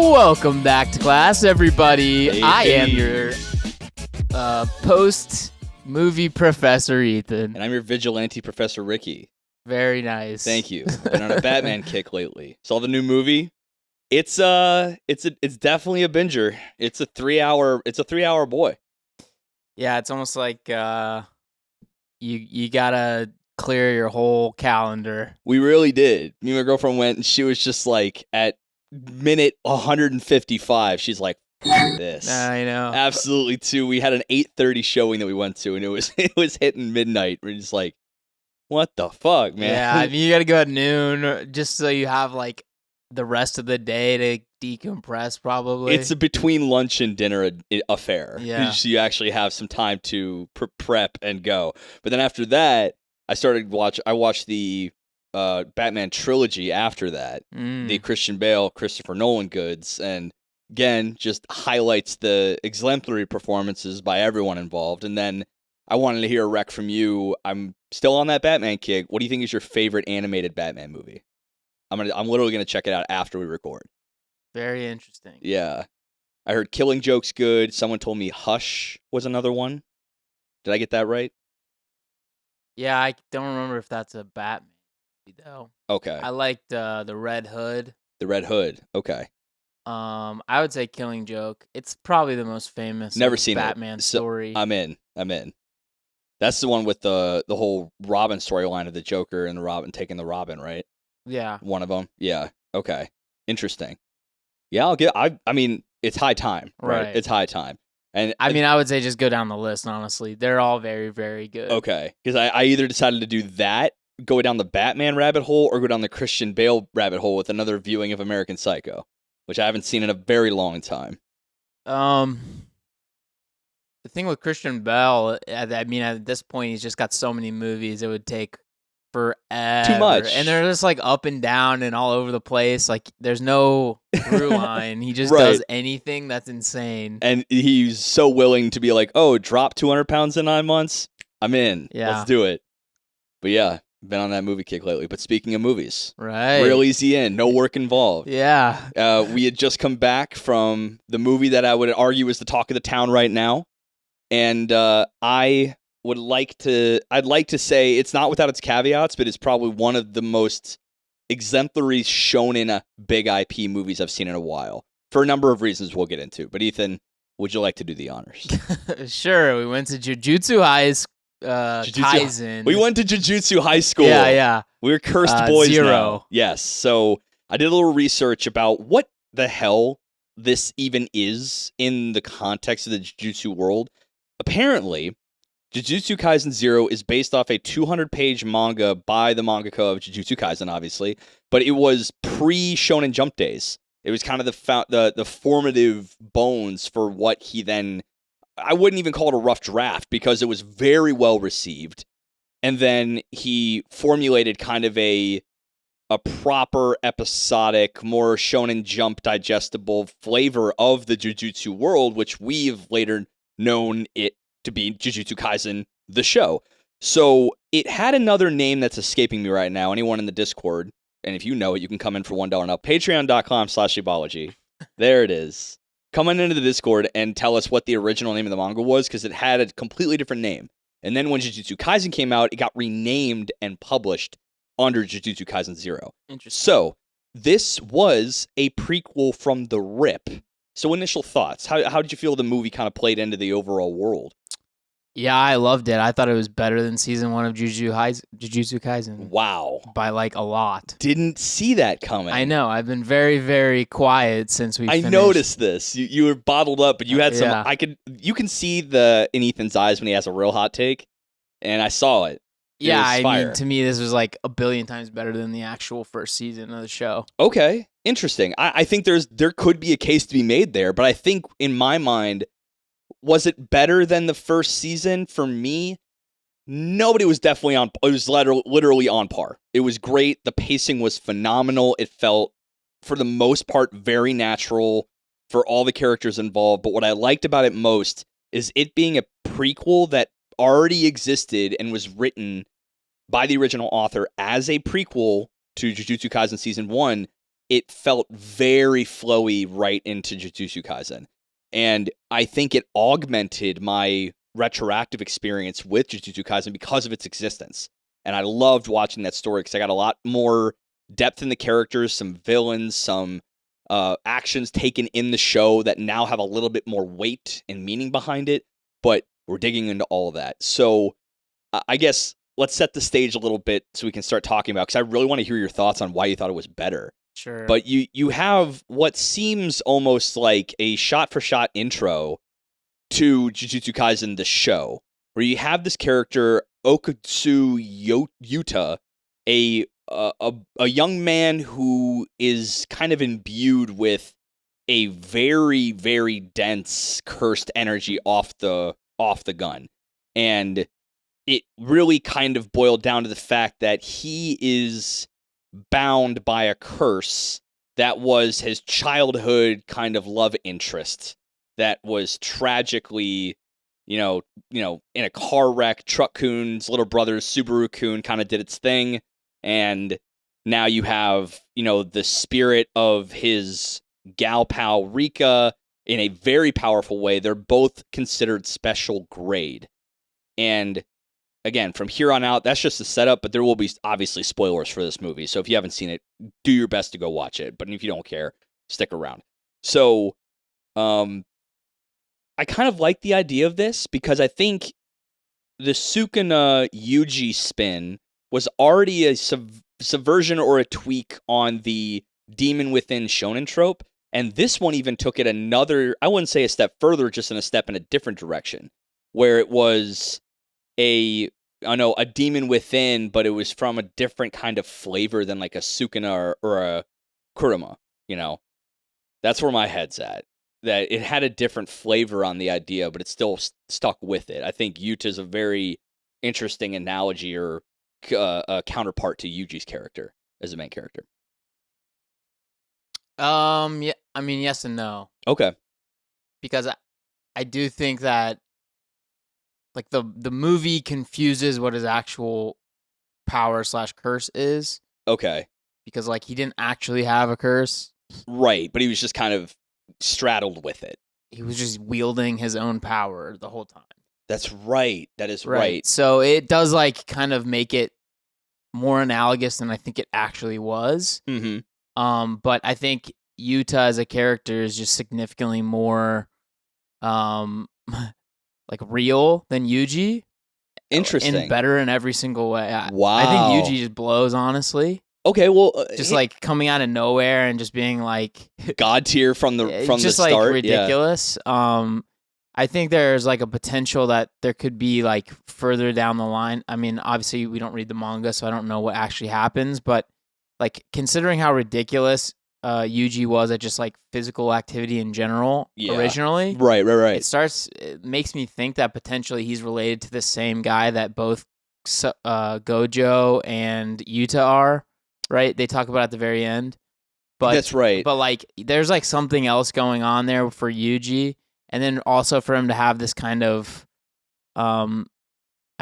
Welcome back to class, everybody. Hey, I am your post-movie professor, Ethan. And I'm your vigilante Professor Ricky. Very nice. Thank you. Been on a Batman kick lately. Saw the new movie. It's definitely a binger. It's a 3-hour boy. Yeah, it's almost like you gotta clear your whole calendar. We really did. Me and my girlfriend went, and she was just like, at minute 155, she's like, F this. I know. Absolutely too. We had an 8:30 showing that we went to, and it was hitting midnight. We're just like, what the fuck, man? Yeah, I mean, you gotta go at noon just so you have like the rest of the day to decompress, probably. It's a between lunch and dinner affair. Yeah. So you actually have some time to prep and go. But then after that, I watched the Batman trilogy after that, the Christian Bale, Christopher Nolan goods, and again, just highlights the exemplary performances by everyone involved. And then I wanted to hear a rec from you. I'm still on that Batman kick. What do you think is your favorite animated Batman movie? I'm literally gonna check it out after we record. Very interesting. Yeah. I heard Killing Joke's good. Someone told me Hush was another one. Did I get that right? Yeah, I don't remember if that's a Batman movie, though. Okay. I liked the Red Hood. The Red Hood. Okay. I would say Killing Joke. It's probably the most famous Never seen Batman it. story. I'm in. That's the one with the whole Robin storyline of the Joker and the Robin taking the Robin, right? Yeah. One of them. Yeah. Okay. Interesting. Yeah, I mean, it's high time, right? It's high time. And I mean, I would say just go down the list, honestly. They're all very, very good. Okay. Because I either decided to do that, go down the Batman rabbit hole, or go down the Christian Bale rabbit hole with another viewing of American Psycho, which I haven't seen in a very long time. The thing with Christian Bale, I mean, at this point, he's just got so many movies, it would take forever. Too much. And they're just like up and down and all over the place. Like, there's no through line. He just does anything. That's insane. And he's so willing to be like, oh, drop 200 pounds in 9 months? I'm in. Yeah. Let's do it. But yeah, been on that movie kick lately. But speaking of movies, right? Real easy in, no work involved. Yeah. We had just come back from the movie that I would argue is the talk of the town right now. And I'd like to say it's not without its caveats, but it's probably one of the most exemplary shonen big IP movies I've seen in a while, for a number of reasons we'll get into. But Ethan, would you like to do the honors? Sure. We went to Jujutsu Kaisen. We went to Jujutsu High School. Yeah. We were cursed boys 0. now. Yes. So I did a little research about what the hell this even is in the context of the Jujutsu world. Apparently, Jujutsu Kaisen 0 is based off a 200-page manga by the mangaka of Jujutsu Kaisen, obviously, but it was pre-Shonen Jump days. It was kind of the formative bones for what he then... I wouldn't even call it a rough draft, because it was very well received. And then he formulated kind of a proper episodic, more Shonen Jump digestible flavor of the Jujutsu world, which we've later known it to be Jujutsu Kaisen, the show. So it had another name that's escaping me right now. Anyone in the Discord, and if you know it, you can come in for $1 now. Patreon.com/weebology. There it is. Come on into the Discord and tell us what the original name of the manga was, because it had a completely different name. And then when Jujutsu Kaisen came out, it got renamed and published under Jujutsu Kaisen 0. Interesting. So this was a prequel from the rip. So initial thoughts. How did you feel the movie kind of played into the overall world? Yeah, I loved it. I thought it was better than season 1 of Jujutsu Kaisen. Wow. By like a lot. Didn't see that coming. I know. I've been very, very quiet since we finished. I noticed this. You were bottled up, but you had some... Yeah. You can see in Ethan's eyes when he has a real hot take, and I saw it. Yeah, I mean, to me, this was like a billion times better than the actual first season of the show. Okay, interesting. I think there could be a case to be made there, but I think in my mind, was it better than the first season? For me, no, but it was definitely on. It was literally on par. It was great. The pacing was phenomenal. It felt, for the most part, very natural for all the characters involved. But what I liked about it most is it being a prequel that already existed and was written by the original author as a prequel to Jujutsu Kaisen Season 1, it felt very flowy right into Jujutsu Kaisen. And I think it augmented my retroactive experience with Jujutsu Kaisen because of its existence. And I loved watching that story because I got a lot more depth in the characters, some villains, some actions taken in the show that now have a little bit more weight and meaning behind it. But we're digging into all of that. So I guess let's set the stage a little bit so we can start talking about, because I really want to hear your thoughts on why you thought it was better. Sure. But you have what seems almost like a shot-for-shot intro to Jujutsu Kaisen, the show, where you have this character, Okutsu Yuta, a young man who is kind of imbued with a very, very dense cursed energy off the gun. And it really kind of boiled down to the fact that he is bound by a curse that was his childhood kind of love interest that was tragically, in a car wreck. Truck-kun's little brother, Subaru-kun, kind of did its thing. And now you have, the spirit of his gal pal Rika in a very powerful way. They're both considered special grade. And again, from here on out, that's just a setup, but there will be obviously spoilers for this movie. So if you haven't seen it, do your best to go watch it. But if you don't care, stick around. So I kind of like the idea of this because I think the Sukuna Yuji spin was already a subversion or a tweak on the demon within shonen trope. And this one even took it another, I wouldn't say a step further, just in a step in a different direction, where it was a demon within, but it was from a different kind of flavor than like a Sukuna or a Kurama, That's where my head's at. That it had a different flavor on the idea, but it still stuck with it. I think Yuta's a very interesting analogy or a counterpart to Yuji's character as a main character. Yeah, I mean, yes and no. Okay. Because I do think that like the movie confuses what his actual power / curse is. Okay. Because like he didn't actually have a curse. Right, but he was just kind of straddled with it. He was just wielding his own power the whole time. That's right. That is right. So it does like kind of make it more analogous than I think it actually was. Mm-hmm. But I think Yuta as a character is just significantly more like real than Yuji. Interesting. And better in every single way. Wow. I think Yuji just blows, honestly. Okay, well, just like coming out of nowhere and just being like god tier from the just start, like ridiculous. Yeah. I think there's like a potential that there could be like further down the line. I mean, obviously we don't read the manga, so I don't know what actually happens. But like considering how ridiculous Yuji was at just like physical activity in general originally, right. It makes me think that potentially he's related to the same guy that both Gojo and Yuta are. Right, they talk about it at the very end, but that's right. But like, there's like something else going on there for Yuji, and then also for him to have this kind of, I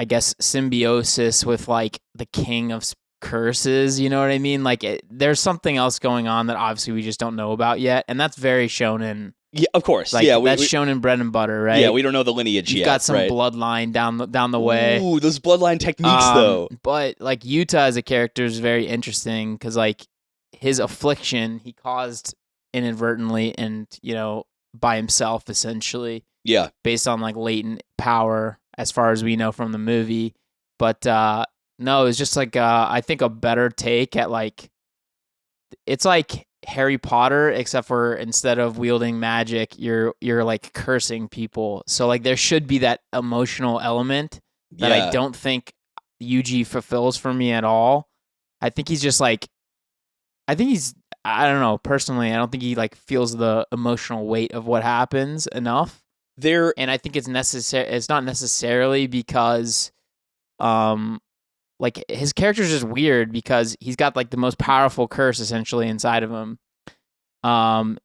guess, symbiosis with like the king of curses. You know what I mean? Like, there's something else going on that obviously we just don't know about yet, and that's very shonen. Yeah, of course. Like, that's shonen bread and butter, right? Yeah, we don't know the lineage yet. You've got some bloodline down the way. Ooh, those bloodline techniques, though. But like Yuta as a character is very interesting because like his affliction he caused inadvertently and by himself essentially. Yeah. Based on like latent power, as far as we know from the movie. But no, it's just like I think a better take at like it's like Harry Potter, except for instead of wielding magic, you're like cursing people. So like there should be that emotional element that I don't think Yuji fulfills for me at all. I think he's just like, I don't know, personally, I don't think he like feels the emotional weight of what happens enough. And I think it's necessary. It's not necessarily because, like his character's just weird because he's got like the most powerful curse essentially inside of him.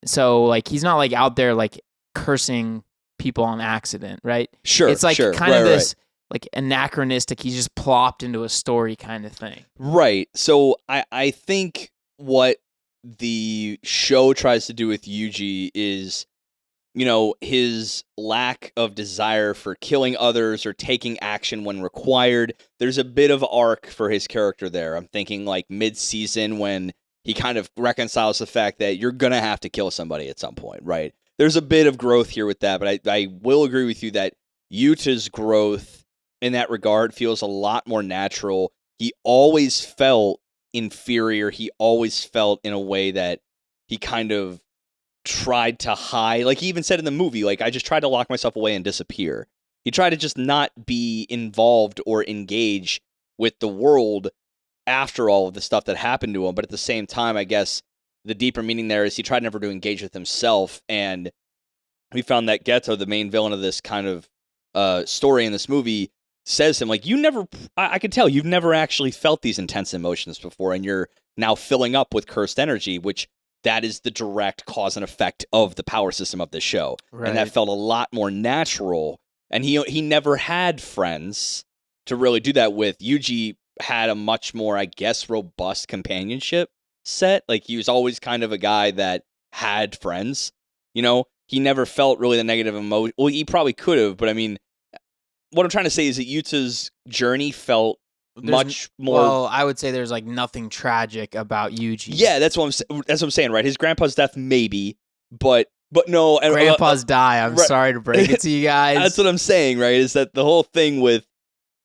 So like he's not like out there like cursing people on accident, right? Sure. It's like kind of this like anachronistic. He's just plopped into a story kind of thing. Right. So I think what the show tries to do with Yuji is, his lack of desire for killing others or taking action when required. There's a bit of arc for his character there. I'm thinking like mid-season when he kind of reconciles the fact that you're going to have to kill somebody at some point, right? There's a bit of growth here with that, but I will agree with you that Yuta's growth in that regard feels a lot more natural. He always felt inferior. He always felt in a way that he kind of tried to hide. Like he even said in the movie, like, I just tried to lock myself away and disappear. He tried to just not be involved or engage with the world after all of the stuff that happened to him. But at the same time, I guess the deeper meaning there is he tried never to engage with himself. And we found that Geto, the main villain of this kind of story in this movie, says to him, like, I can tell you've never actually felt these intense emotions before, and you're now filling up with cursed energy, which that is the direct cause and effect of the power system of this show. Right. And that felt a lot more natural. And he never had friends to really do that with. Yuji had a much more, I guess, robust companionship set. Like, he was always kind of a guy that had friends. He never felt really the negative emotion. Well, he probably could have, but I mean, what I'm trying to say is that Yuta's journey felt much more. Well, I would say there's like nothing tragic about Yuji. Yeah, that's what I'm saying, right? His grandpa's death, maybe, but no. Grandpas die. I'm sorry to break it to you guys. That's what I'm saying, right? Is that the whole thing with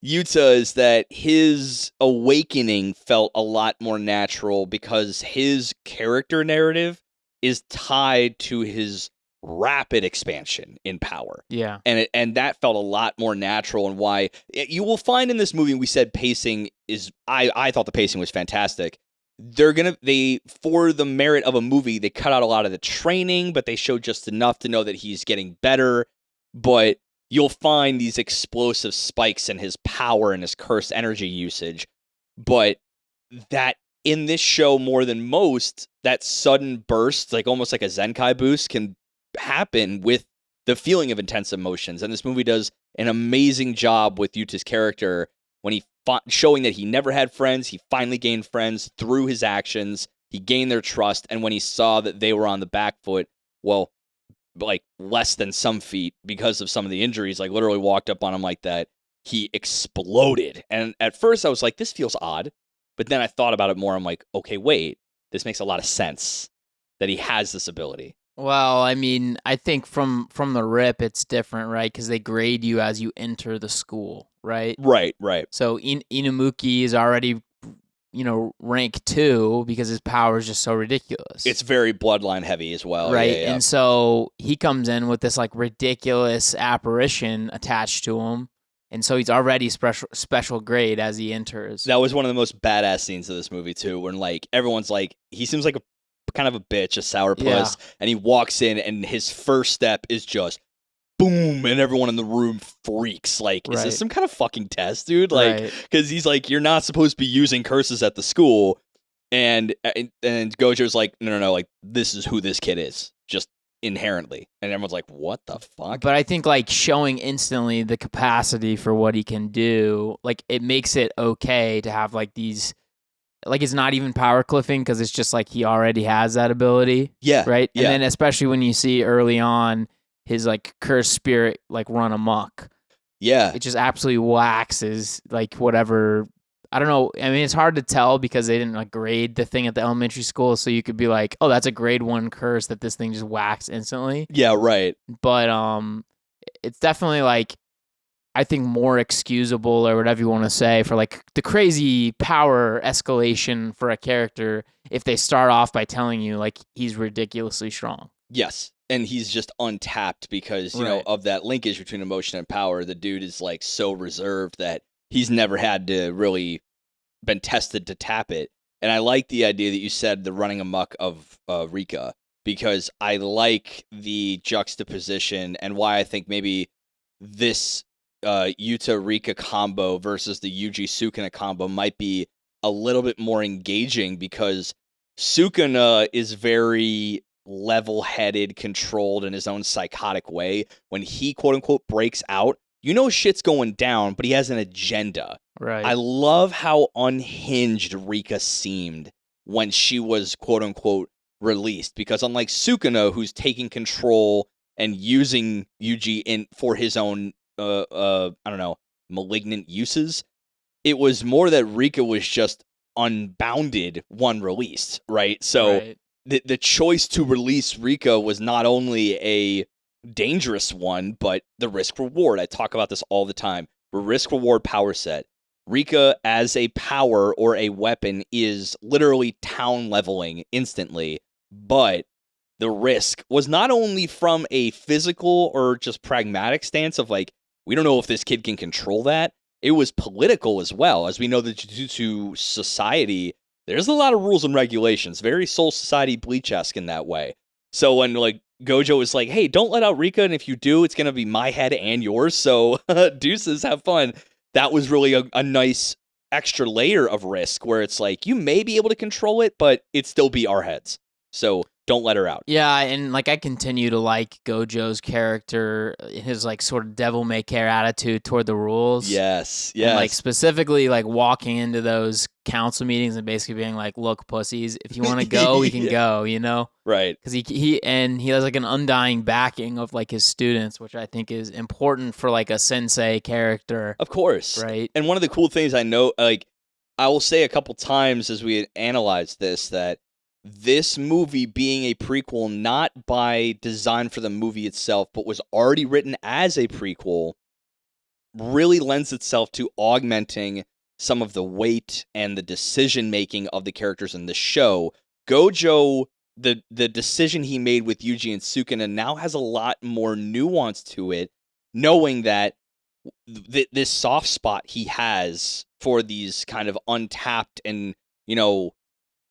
Yuta is that his awakening felt a lot more natural because his character narrative is tied to his rapid expansion in power. Yeah. And that felt a lot more natural, and why you will find in this movie, we said pacing is, I thought the pacing was fantastic. For the merit of a movie, they cut out a lot of the training, but they showed just enough to know that he's getting better. But you'll find these explosive spikes in his power and his cursed energy usage. But that in this show, more than most, that sudden burst, like almost like a Zenkai boost, can happen with the feeling of intense emotions. And this movie does an amazing job with Yuta's character when he showing that he never had friends. He finally gained friends through his actions. He gained their trust. And when he saw that they were on the back foot, well, like less than some feet because of some of the injuries, like literally walked up on him like that, he exploded. And at first I was like, this feels odd. But then I thought about it more. I'm like, okay, wait, this makes a lot of sense that he has this ability. Well, I mean, I think from the rip, it's different, right? Because they grade you as you enter the school, right? Right. So Inamuki is already, rank 2 because his power is just so ridiculous. It's very bloodline heavy as well. Right, Yeah. And so he comes in with this, like, ridiculous apparition attached to him, and so he's already special grade as he enters. That was one of the most badass scenes of this movie, too, when, like, everyone's like, he seems like a kind of a bitch, a sourpuss, and he walks in and his first step is just boom, and everyone in the room freaks. Like, is this some kind of fucking test, dude? Like, because he's like, you're not supposed to be using curses at the school, and Gojo's like, no, like, this is who this kid is, just inherently, and everyone's like, what the fuck? But I think, like, showing instantly the capacity for what he can do, like, it makes it okay to have, like, these. Like, it's not even power cliffing because it's just like he already has that ability. Yeah. Right? Yeah. And then especially when you see early on his, like, cursed spirit, like, run amok. Yeah. It just absolutely waxes, like, whatever. I don't know. I mean, it's hard to tell because they didn't, like, grade the thing at the elementary school. So you could be like, oh, that's a grade 1 curse that this thing just whacks instantly. Yeah, right. But it's definitely, like, I think more excusable or whatever you want to say for, like, the crazy power escalation for a character if they start off by telling you, like, he's ridiculously strong. Yes. And he's just untapped because, you know, of that linkage between emotion and power. The dude is, like, so reserved that he's never had to really been tested to tap it. And I like the idea that you said the running amok of Rika, because I like the juxtaposition and why I think maybe this Yuta Rika combo versus the Yuji Sukuna combo might be a little bit more engaging, because Sukuna is very level-headed, controlled in his own psychotic way. When he quote unquote breaks out, you know shit's going down, but he has an agenda. Right. I love how unhinged Rika seemed when she was quote unquote released, because unlike Sukuna, who's taking control and using Yuji for his own I don't know, malignant uses, it was more that Rika was just unbounded when released, right? So Right. the choice to release Rika was not only a dangerous one, but the risk reward. I talk about this all the time. Risk reward power set. Rika as a power or a weapon is literally town leveling instantly, but the risk was not only from a physical or just pragmatic stance of like, we don't know if this kid can control that. It was political as well. As we know, the Jujutsu society, there's a lot of rules and regulations, very Soul Society Bleach-esque in that way. So when like Gojo was like, hey, don't let out Rika, and if you do, it's going to be my head and yours, so deuces, have fun. That was really a nice extra layer of risk where it's like, you may be able to control it, but it'd still be our heads. So don't let her out. Yeah, and like I continue to like Gojo's character, his like sort of devil may care attitude toward the rules. Yes, And like specifically like walking into those council meetings and basically being like, look, pussies, if you want to go, we can go, you know? Right. Because he has like an undying backing of like his students, which I think is important for like a sensei character. Of course. Right. And one of the cool things I know, like I will say a couple times as we analyze this, that this movie being a prequel, not by design for the movie itself, but was already written as a prequel, really lends itself to augmenting some of the weight and the decision making of the characters in the show. Gojo, the decision he made with Yuji and Sukuna now has a lot more nuance to it, knowing that this soft spot he has for these kind of untapped and, you know,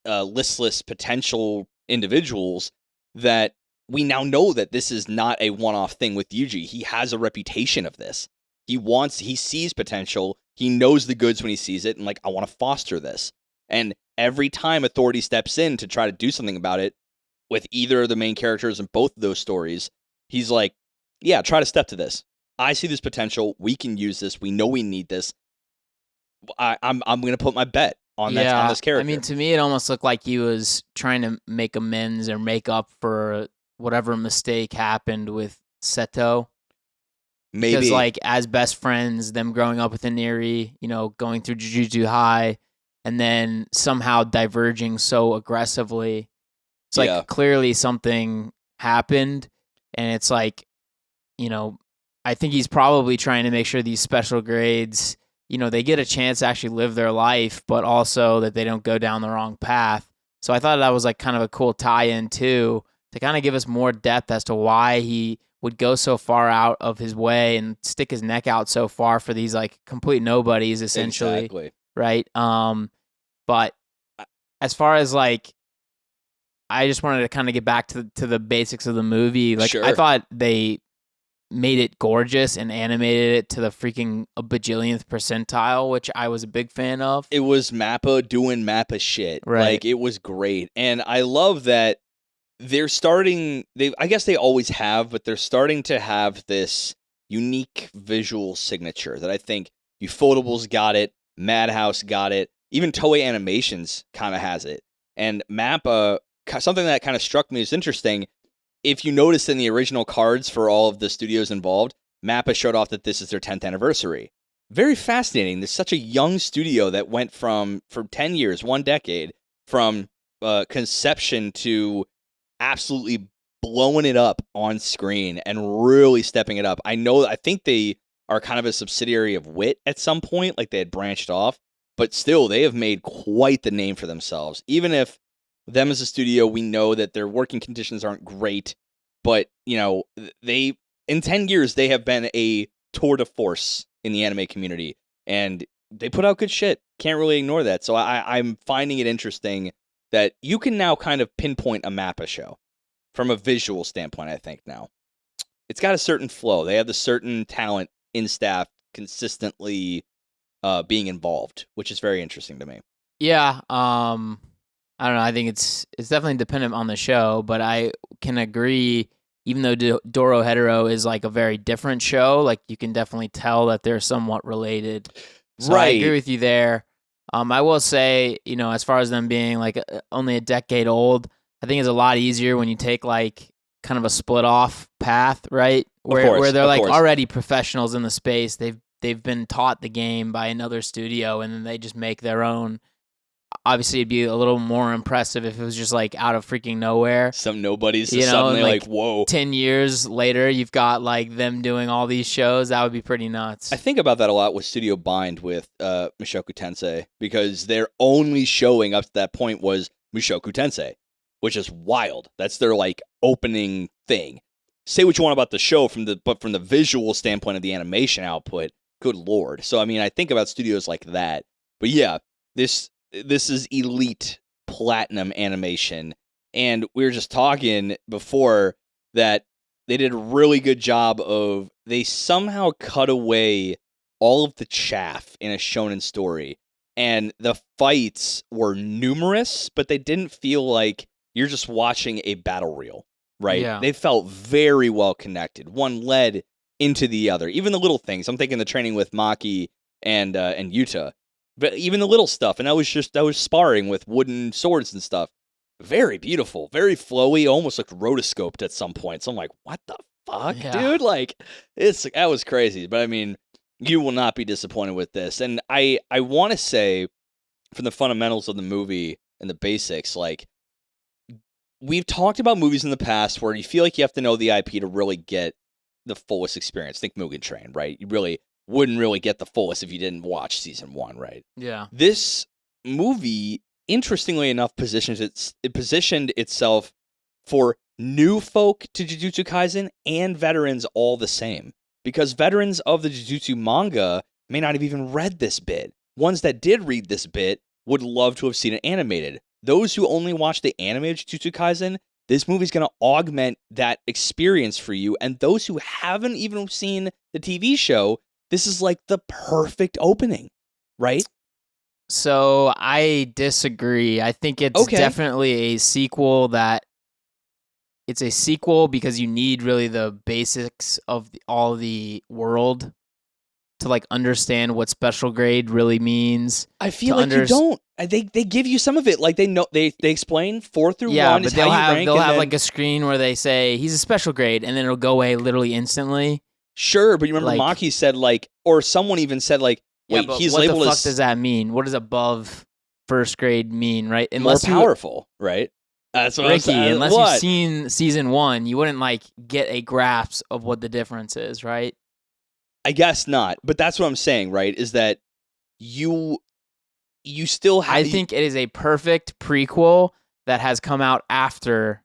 listless potential individuals, that we now know that this is not a one-off thing with Yuji. He has a reputation of this. He sees potential. He knows the goods when he sees it, and like, I want to foster this. And every time authority steps in to try to do something about it with either of the main characters in both of those stories, he's like, yeah, try to step to this. I see this potential. We can use this. We know we need this. I'm going to put my bet on this character. I mean, to me, it almost looked like he was trying to make amends or make up for whatever mistake happened with Seto. Maybe. Because, like, as best friends, them growing up with Iniri, you know, going through Jujutsu High, and then somehow diverging so aggressively. It's like clearly something happened, and it's like, you know, I think he's probably trying to make sure these special grades, you know, they get a chance to actually live their life, but also that they don't go down the wrong path. So I thought that was like kind of a cool tie-in too, to kind of give us more depth as to why he would go so far out of his way and stick his neck out so far for these like complete nobodies, essentially. Exactly. Right. But as far as like, I just wanted to kind of get back to the basics of the movie. Like, Sure. I thought they made it gorgeous and animated it to the freaking bajillionth percentile, which I was a big fan of. It was Mappa doing Mappa shit. Right. Like, it was great. And I love that they're starting, I guess they always have, but they're starting to have this unique visual signature that I think Ufotables got it, Madhouse got it, even Toei Animations kind of has it. And Mappa, something that kind of struck me as interesting, if you notice in the original cards for all of the studios involved, Mappa showed off that this is their 10th anniversary. Very fascinating. There's such a young studio that went from 10 years, 1 decade, from conception to absolutely blowing it up on screen and really stepping it up. I think they are kind of a subsidiary of WIT at some point, like they had branched off, but still they have made quite the name for themselves. Even if them as a studio, we know that their working conditions aren't great, but, you know, in 10 years, they have been a tour de force in the anime community, and they put out good shit. Can't really ignore that. So I'm finding it interesting that you can now kind of pinpoint a Mappa show from a visual standpoint, I think now. It's got a certain flow. They have the certain talent in staff consistently being involved, which is very interesting to me. Yeah, I don't know. I think it's definitely dependent on the show, but I can agree, even though Doro Hetero is like a very different show, like you can definitely tell that they're somewhat related. So I agree with you there. I will say, as far as them being like only a decade old, I think it's a lot easier when you take like kind of a split off path, right? Where they're of like course. already professionals in the space. They've been taught the game by another studio, and then they just make their own. Obviously, it'd be a little more impressive if it was just like out of freaking nowhere. Some nobodies You just know, suddenly and like, whoa. 10 years later, you've got like them doing all these shows. That would be pretty nuts. I think about that a lot with Studio Bind with Mushoku Tensei, because their only showing up to that point was Mushoku Tensei, which is wild. That's their like opening thing. Say what you want about the show but from the visual standpoint of the animation output, good lord. So I mean, I think about studios like that. But yeah, this is elite platinum animation, and we were just talking before that they did a really good job of, they somehow cut away all of the chaff in a shonen story, and the fights were numerous, but they didn't feel like you're just watching a battle reel, right? Yeah. They felt very well connected. One led into the other. Even the little things. I'm thinking the training with Maki and Yuta. But even the little stuff, and I was sparring with wooden swords and stuff. Very beautiful, very flowy, almost like rotoscoped at some point. So I'm like, what the fuck, Yeah. dude? Like, that was crazy. But I mean, you will not be disappointed with this. And I want to say, from the fundamentals of the movie and the basics, like, we've talked about movies in the past where you feel like you have to know the IP to really get the fullest experience. Think Mugen Train, right? You really wouldn't really get the fullest if you didn't watch season 1, right? Yeah. This movie, interestingly enough, positioned itself for new folk to Jujutsu Kaisen and veterans all the same. Because veterans of the Jujutsu manga may not have even read this bit. Ones that did read this bit would love to have seen it animated. Those who only watch the animated Jujutsu Kaisen, this movie's going to augment that experience for you. And those who haven't even seen the TV show, this is like the perfect opening, right? So I disagree. I think it's definitely a sequel it's a sequel because you need really the basics of all the world to like understand what special grade really means. I feel like you don't. They give you some of it. Like they explain 4 through 1 is how you rank. They'll have like a screen where they say he's a special grade, and then it'll go away literally instantly. Sure, but you remember Maki said like, or someone even said like, wait, he's labeled as... What the fuck does that mean? What does above first grade mean, right? Unless more powerful, right? That's what Ricky, I'm saying. Unless you've seen season 1, you wouldn't like get a grasp of what the difference is, right? I guess not, but that's what I'm saying, right? Is that you still have... I think it is a perfect prequel that has come out after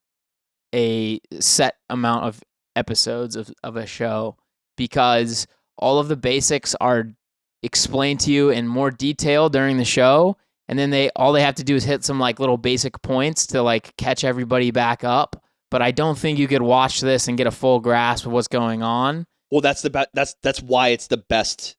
a set amount of episodes of a show, because all of the basics are explained to you in more detail during the show, and then all they have to do is hit some like little basic points to like catch everybody back up. But I don't think you could watch this and get a full grasp of what's going on. Well, that's why it's the best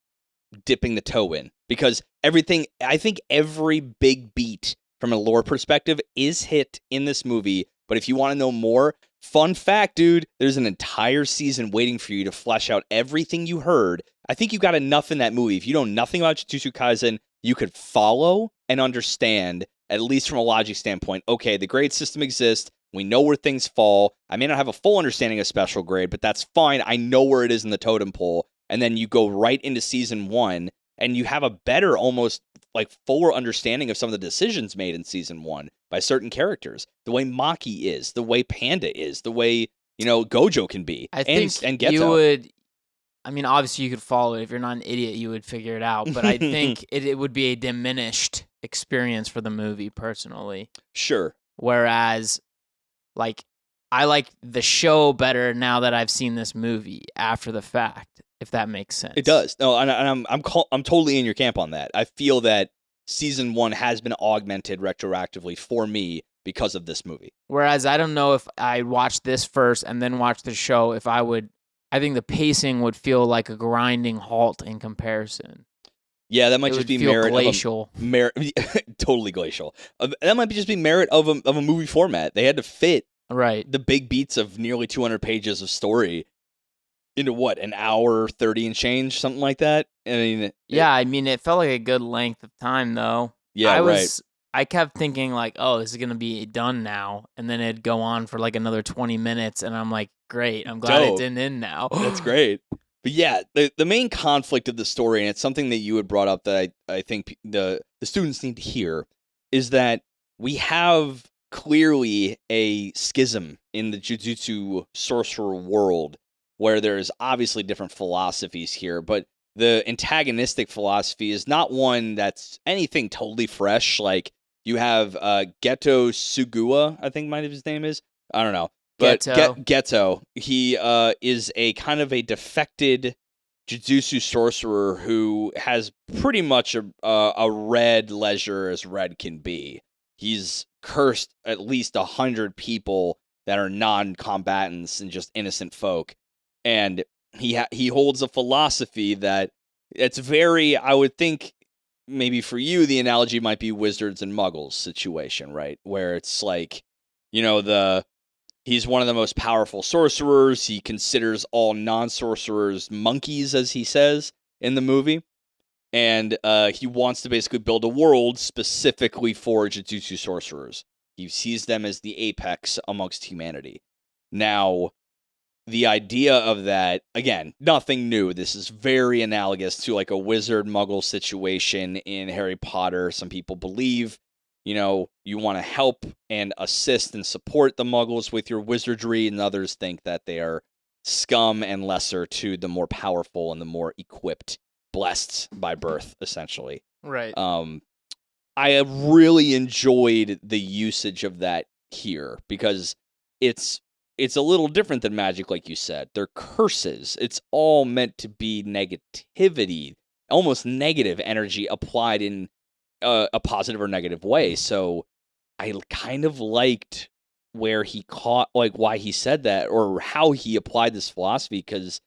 dipping the toe in, because I think every big beat from a lore perspective is hit in this movie. But if you want to know more, fun fact, dude, there's an entire season waiting for you to flesh out everything you heard. I think you got enough in that movie. If you know nothing about Jujutsu Kaisen, you could follow and understand, at least from a logic standpoint, okay, the grade system exists. We know where things fall. I may not have a full understanding of special grade, but that's fine. I know where it is in the totem pole. And then you go right into season 1, and you have a better, almost like fuller understanding of some of the decisions made in season 1 by certain characters. The way Maki is, the way Panda is, the way, Gojo can be. I think and Geto. You would... I mean, obviously you could follow it. If you're not an idiot, you would figure it out. But I think it would be a diminished experience for the movie, personally. Sure. Whereas, like, I like the show better now that I've seen this movie after the fact, if that makes sense. It does. No, and I'm totally in your camp on that. I feel that season 1 has been augmented retroactively for me because of this movie. Whereas I don't know if I watched this first and then watched the show, I think the pacing would feel like a grinding halt in comparison. Yeah, that might just be merit glacial. Totally glacial. That might just be merit of a movie format. They had to fit the big beats of nearly 200 pages of story into what, an hour 30 and change, something like that. I mean, Yeah, I mean, it felt like a good length of time though. Yeah, right. I kept thinking like, oh, this is gonna be done now, and then it'd go on for like another 20 minutes, and I'm like, great, I'm glad it's Dope. in now. That's great. But yeah, the main conflict of the story, and it's something that you had brought up that I think the students need to hear, is that we have clearly a schism in the Jujutsu sorcerer world where there's obviously different philosophies here, but the antagonistic philosophy is not one that's anything totally fresh. Like you have Geto Sugua, I think his name is. I don't know. But Geto, he is a kind of a defected Jujutsu sorcerer who has pretty much a red leisure as red can be. He's cursed at least 100 people that are non-combatants and just innocent folk, and he holds a philosophy that it's very, I would think, maybe for you the analogy might be wizards and muggles situation, right? Where it's like, he's one of the most powerful sorcerers. He considers all non-sorcerers monkeys, as he says in the movie. And he wants to basically build a world specifically for Jujutsu sorcerers. He sees them as the apex amongst humanity. Now, the idea of that, again, nothing new. This is very analogous to like a wizard muggle situation in Harry Potter. Some people believe you want to help and assist and support the muggles with your wizardry, and others think that they are scum and lesser to the more powerful and the more equipped, blessed by birth, essentially. Right. I have really enjoyed the usage of that here because it's a little different than magic, like you said. They're curses. It's all meant to be negativity, almost negative energy applied in a positive or negative way. So I kind of liked where he caught, like, why he said that or how he applied this philosophy, because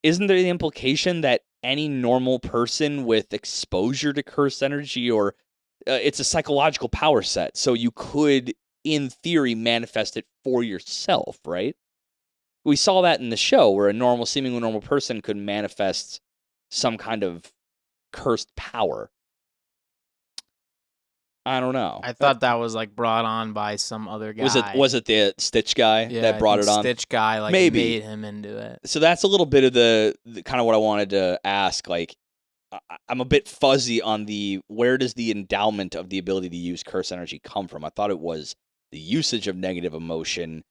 isn't there the implication that any normal person with exposure to cursed energy, or it's a psychological power set, so you could, in theory, manifest it for yourself, right? We saw that in the show where a seemingly normal person could manifest some kind of cursed power. I don't know. I thought that was like brought on by some other guy. Was it the Stitch guy that brought it on? Stitch guy made him into it. So that's a little bit of the kind of what I wanted to ask. Like, I'm a bit fuzzy on where does the endowment of the ability to use curse energy come from? I thought it was the usage of negative emotion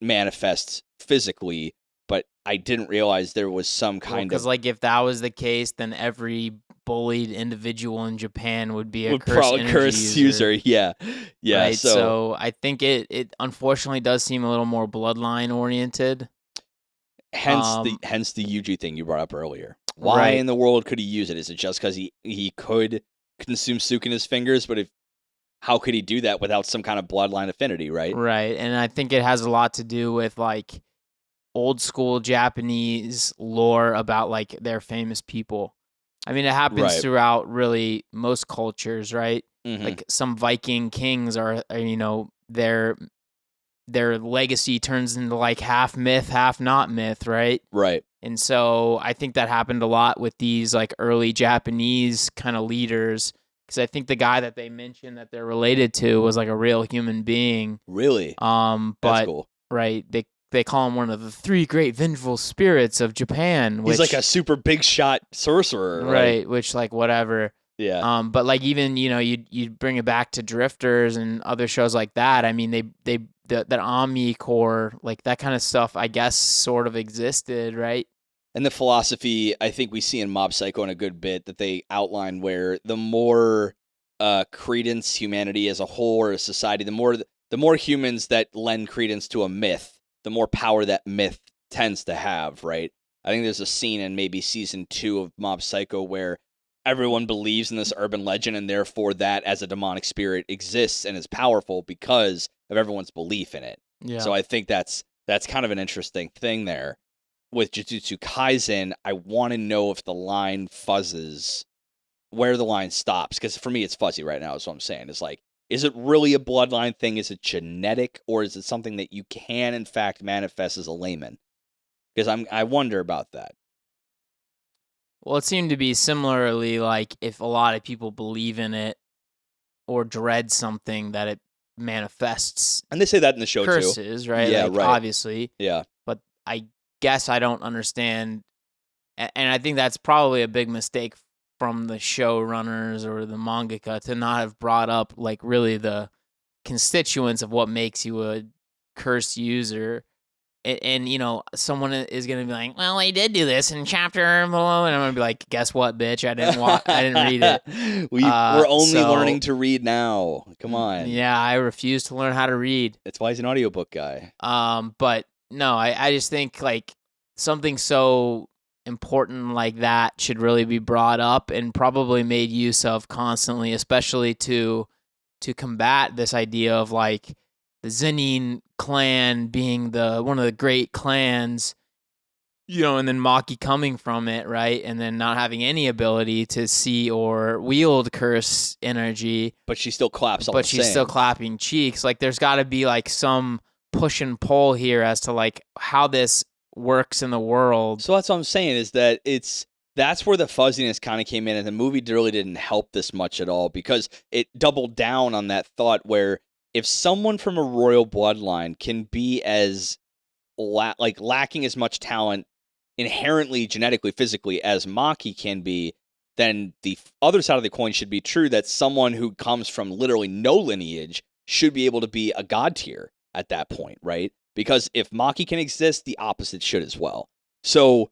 manifests physically, but I didn't realize there was some kind of... Because like if that was the case, then every bullied individual in Japan would be a curse user. Yeah. Right? So I think it unfortunately does seem a little more bloodline oriented. Hence the Yuji thing you brought up earlier. Why in the world could he use it? Is it just because he could consume Suke in his fingers? But how could he do that without some kind of bloodline affinity, right? Right, and I think it has a lot to do with like old school Japanese lore about like their famous people. I mean, it happens throughout really most cultures, right? Mm-hmm. Like some Viking kings are their legacy turns into like half myth, half not myth, right? Right. And so I think that happened a lot with these like early Japanese kind of leaders, because I think the guy that they mentioned that they're related to was like a real human being. Really? But that's cool. Right, they call him one of the 3 great vengeful spirits of Japan. He's like a super big shot sorcerer, right? Which like whatever. Yeah. But like even you bring it back to Drifters and other shows like that. I mean that Omni Core, like that kind of stuff, I guess sort of existed, right? And the philosophy I think we see in Mob Psycho in a good bit that they outline, where the more credence humanity as a whole or a society, the more humans that lend credence to a myth, the more power that myth tends to have, right? I think there's a scene in maybe season 2 of Mob Psycho where everyone believes in this urban legend, and therefore that as a demonic spirit exists and is powerful because of everyone's belief in it. Yeah. So I think that's kind of an interesting thing there. With Jujutsu Kaisen, I want to know if the line fuzzes, where the line stops, because for me it's fuzzy right now is what I'm saying. It's like, is it really a bloodline thing? Is it genetic? Or is it something that you can in fact manifest as a layman? Because I wonder about that. Well, it seemed to be similarly like if a lot of people believe in it or dread something, that it manifests And they say that in the show curses, too. right? Yeah, Like, right. obviously. Yeah. But I guess I don't understand. And I think that's probably a big mistake from the showrunners or the mangaka to not have brought up, like, really the constituents of what makes you a cursed user. And you know, someone is gonna be like, "Well, I did do this in chapter below," and I'm gonna be like, "Guess what, bitch? I didn't read it." We're only So, learning to read now. Come on. Yeah, I refuse to learn how to read. That's why he's an audiobook guy. But no, I just think like something so important like that should really be brought up and probably made use of constantly, especially to combat this idea of like the Zenin clan being one of the great clans, you know, and then Maki coming from it, right? And then not having any ability to see or wield curse energy. But she still claps all But the she's same. still clapping cheeks. Like, there's got to be like some push and pull here as to like how this works in the world. So that's what I'm saying, is that that's where the fuzziness kind of came in, and the movie really didn't help this much at all, because it doubled down on that thought where if someone from a royal bloodline can be as lacking as much talent inherently, genetically, physically as Maki can be, then the other side of the coin should be true, that someone who comes from literally no lineage should be able to be a god tier at that point, right? Because if Maki can exist, the opposite should as well. So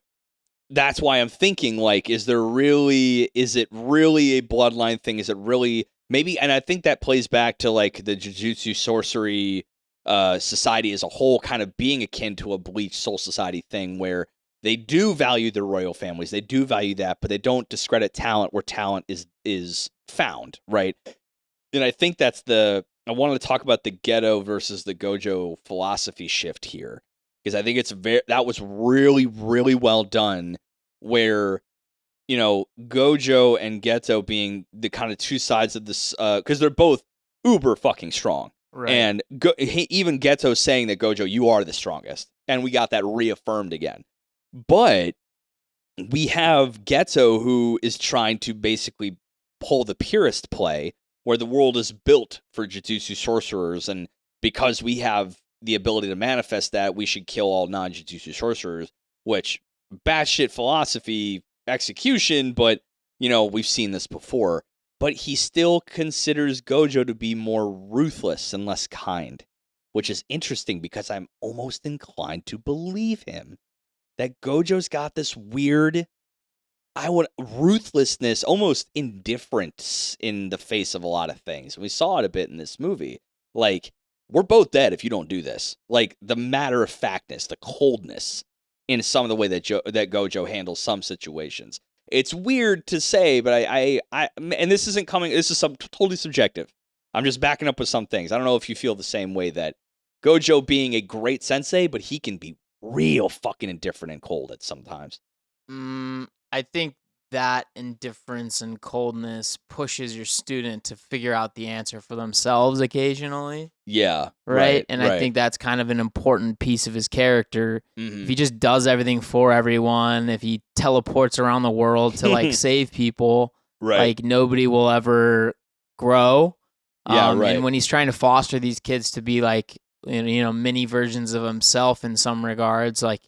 that's why I'm thinking, like, is it really a bloodline thing? Is it really maybe? And I think that plays back to like the Jujutsu sorcery society as a whole kind of being akin to a Bleach Soul Society thing, where they do value their royal families, they do value that, but they don't discredit talent where talent is found, right? And I think I wanted to talk about the Geto versus the Gojo philosophy shift here, because I think that was really, really well done, where, you know, Gojo and Geto being the kind of two sides of this, because they're both uber fucking strong. Right. And even Geto saying that, Gojo, you are the strongest. And we got that reaffirmed again. But we have Geto, who is trying to basically pull the purist play, where the world is built for Jujutsu sorcerers, and because we have the ability to manifest that, we should kill all non-Jujutsu sorcerers, which, batshit philosophy execution, but, you know, we've seen this before. But he still considers Gojo to be more ruthless and less kind, which is interesting, because I'm almost inclined to believe him, that Gojo's got this weird, ruthlessness, almost indifference in the face of a lot of things. We saw it a bit in this movie. Like, we're both dead if you don't do this. Like, the matter-of-factness, the coldness in some of the way that Gojo handles some situations. It's weird to say, but and this is totally subjective. I'm just backing up with some things. I don't know if you feel the same way, that Gojo being a great sensei, but he can be real fucking indifferent and cold at sometimes. I think that indifference and coldness pushes your student to figure out the answer for themselves occasionally. Yeah. Right? And I think that's kind of an important piece of his character. Mm-hmm. If he just does everything for everyone, if he teleports around the world to like save people, like nobody will ever grow. And when he's trying to foster these kids to be like, you know, mini versions of himself in some regards, like,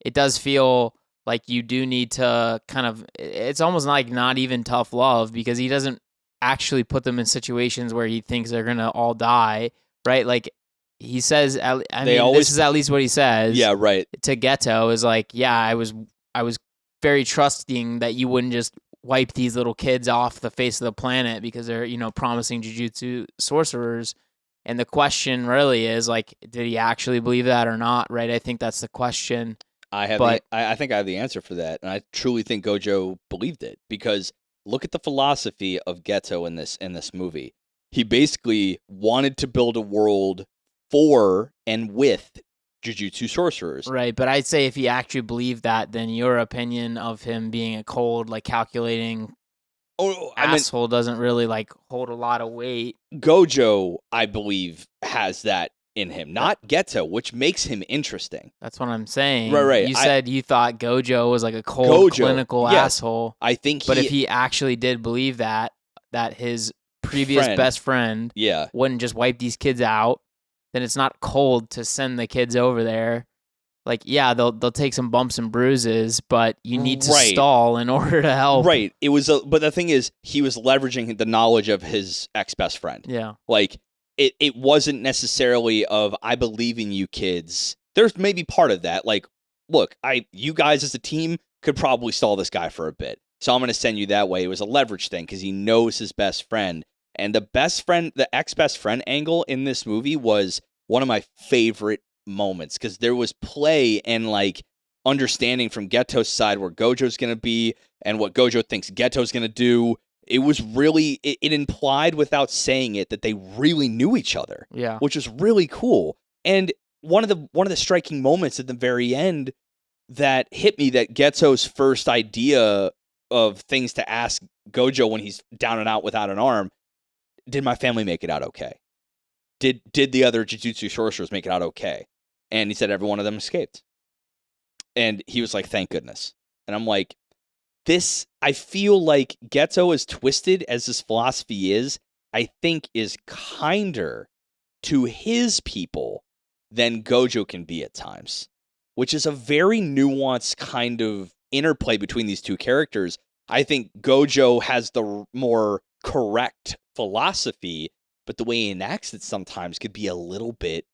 it does feel like you do need to kind of, it's almost like not even tough love, because he doesn't actually put them in situations where he thinks they're going to all die, right? Like, he says, this is at least what he says. Yeah, right. To Geto is like, yeah, I was very trusting that you wouldn't just wipe these little kids off the face of the planet because they're, you know, promising jujutsu sorcerers. And the question really is, like, did he actually believe that or not, right? I think that's the question. I think I have the answer for that, and I truly think Gojo believed it, because look at the philosophy of Geto in this movie. He basically wanted to build a world for and with Jujutsu sorcerers. Right, but I'd say if he actually believed that, then your opinion of him being a cold, like, calculating asshole doesn't really like hold a lot of weight. Gojo, I believe, has that in him, not Geto, which makes him interesting. That's what I'm saying. Right. You said you thought Gojo was like a cold, clinical asshole. I think but if he actually did believe that his previous best friend yeah. wouldn't just wipe these kids out, then it's not cold to send the kids over there. Like, yeah, they'll take some bumps and bruises, but you need to stall in order to help. Right. But the thing is, he was leveraging the knowledge of his ex-best friend. Yeah. Like, it wasn't necessarily of, I believe in you kids. There's maybe part of that. Like, look, you guys as a team could probably stall this guy for a bit. So I'm going to send you that way. It was a leverage thing because he knows his best friend. And the ex-best friend angle in this movie was one of my favorite moments because there was play and like understanding from Geto's side where Gojo's going to be and what Gojo thinks Geto's going to do. It was really, it implied without saying it that they really knew each other. Yeah. Which was really cool. And one of the striking moments at the very end that hit me, that Geto's first idea of things to ask Gojo when he's down and out without an arm, did my family make it out okay? Did the other Jujutsu sorcerers make it out okay? And he said every one of them escaped. And he was like, thank goodness. And I'm like, I feel like Geto, as twisted as this philosophy is, I think is kinder to his people than Gojo can be at times, which is a very nuanced kind of interplay between these two characters. I think Gojo has the more correct philosophy, but the way he enacts it sometimes could be a little bit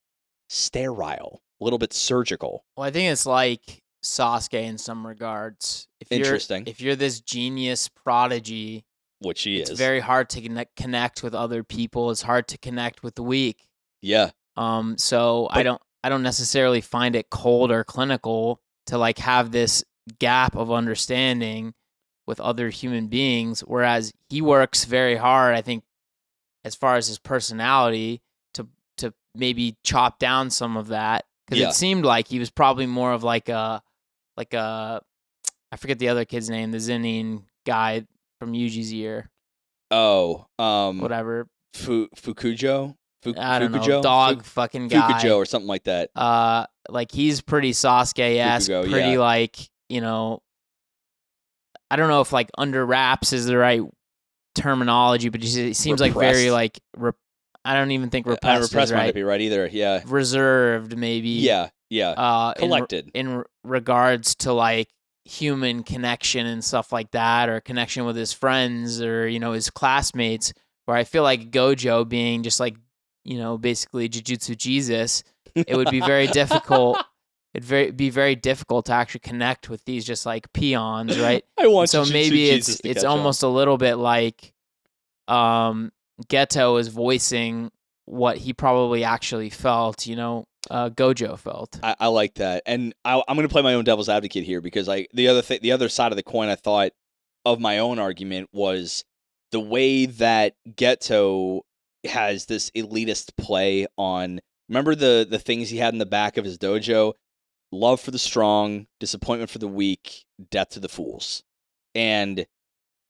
sterile, a little bit surgical. Well, I think it's like Sasuke in some regards. Interesting. If you're this genius prodigy, which he is, it's very hard to connect with other people. It's hard to connect with the weak. Yeah. So I don't necessarily find it cold or clinical to like have this gap of understanding with other human beings, whereas he works very hard, I think, as far as his personality to maybe chop down some of that, because it seemed like he was probably more of like a I forget the other kid's name, the Zenin guy from Yuji's year. Oh, whatever. Fukujo? I don't know, dog fucking guy. Fukujo or something like that. Like he's pretty Sasuke-esque, pretty like, you know, I don't know if like under wraps is the right terminology, but it seems like very like I don't even think repressed is right. Might be right either. Yeah. Reserved, maybe. Yeah. Collected. In regards to like human connection and stuff like that, or connection with his friends or, you know, his classmates, where I feel like Gojo being just like, you know, basically Jujutsu Jesus, it would be very difficult. Be very difficult to actually connect with these just like peons, right? So maybe it's almost a little bit like Geto is voicing what he probably actually felt, you know, Gojo felt. I like that, and I'm going to play my own devil's advocate here because the other side of the coin I thought of my own argument was the way that Geto has this elitist play on. Remember the things he had in the back of his dojo: love for the strong, disappointment for the weak, death to the fools. And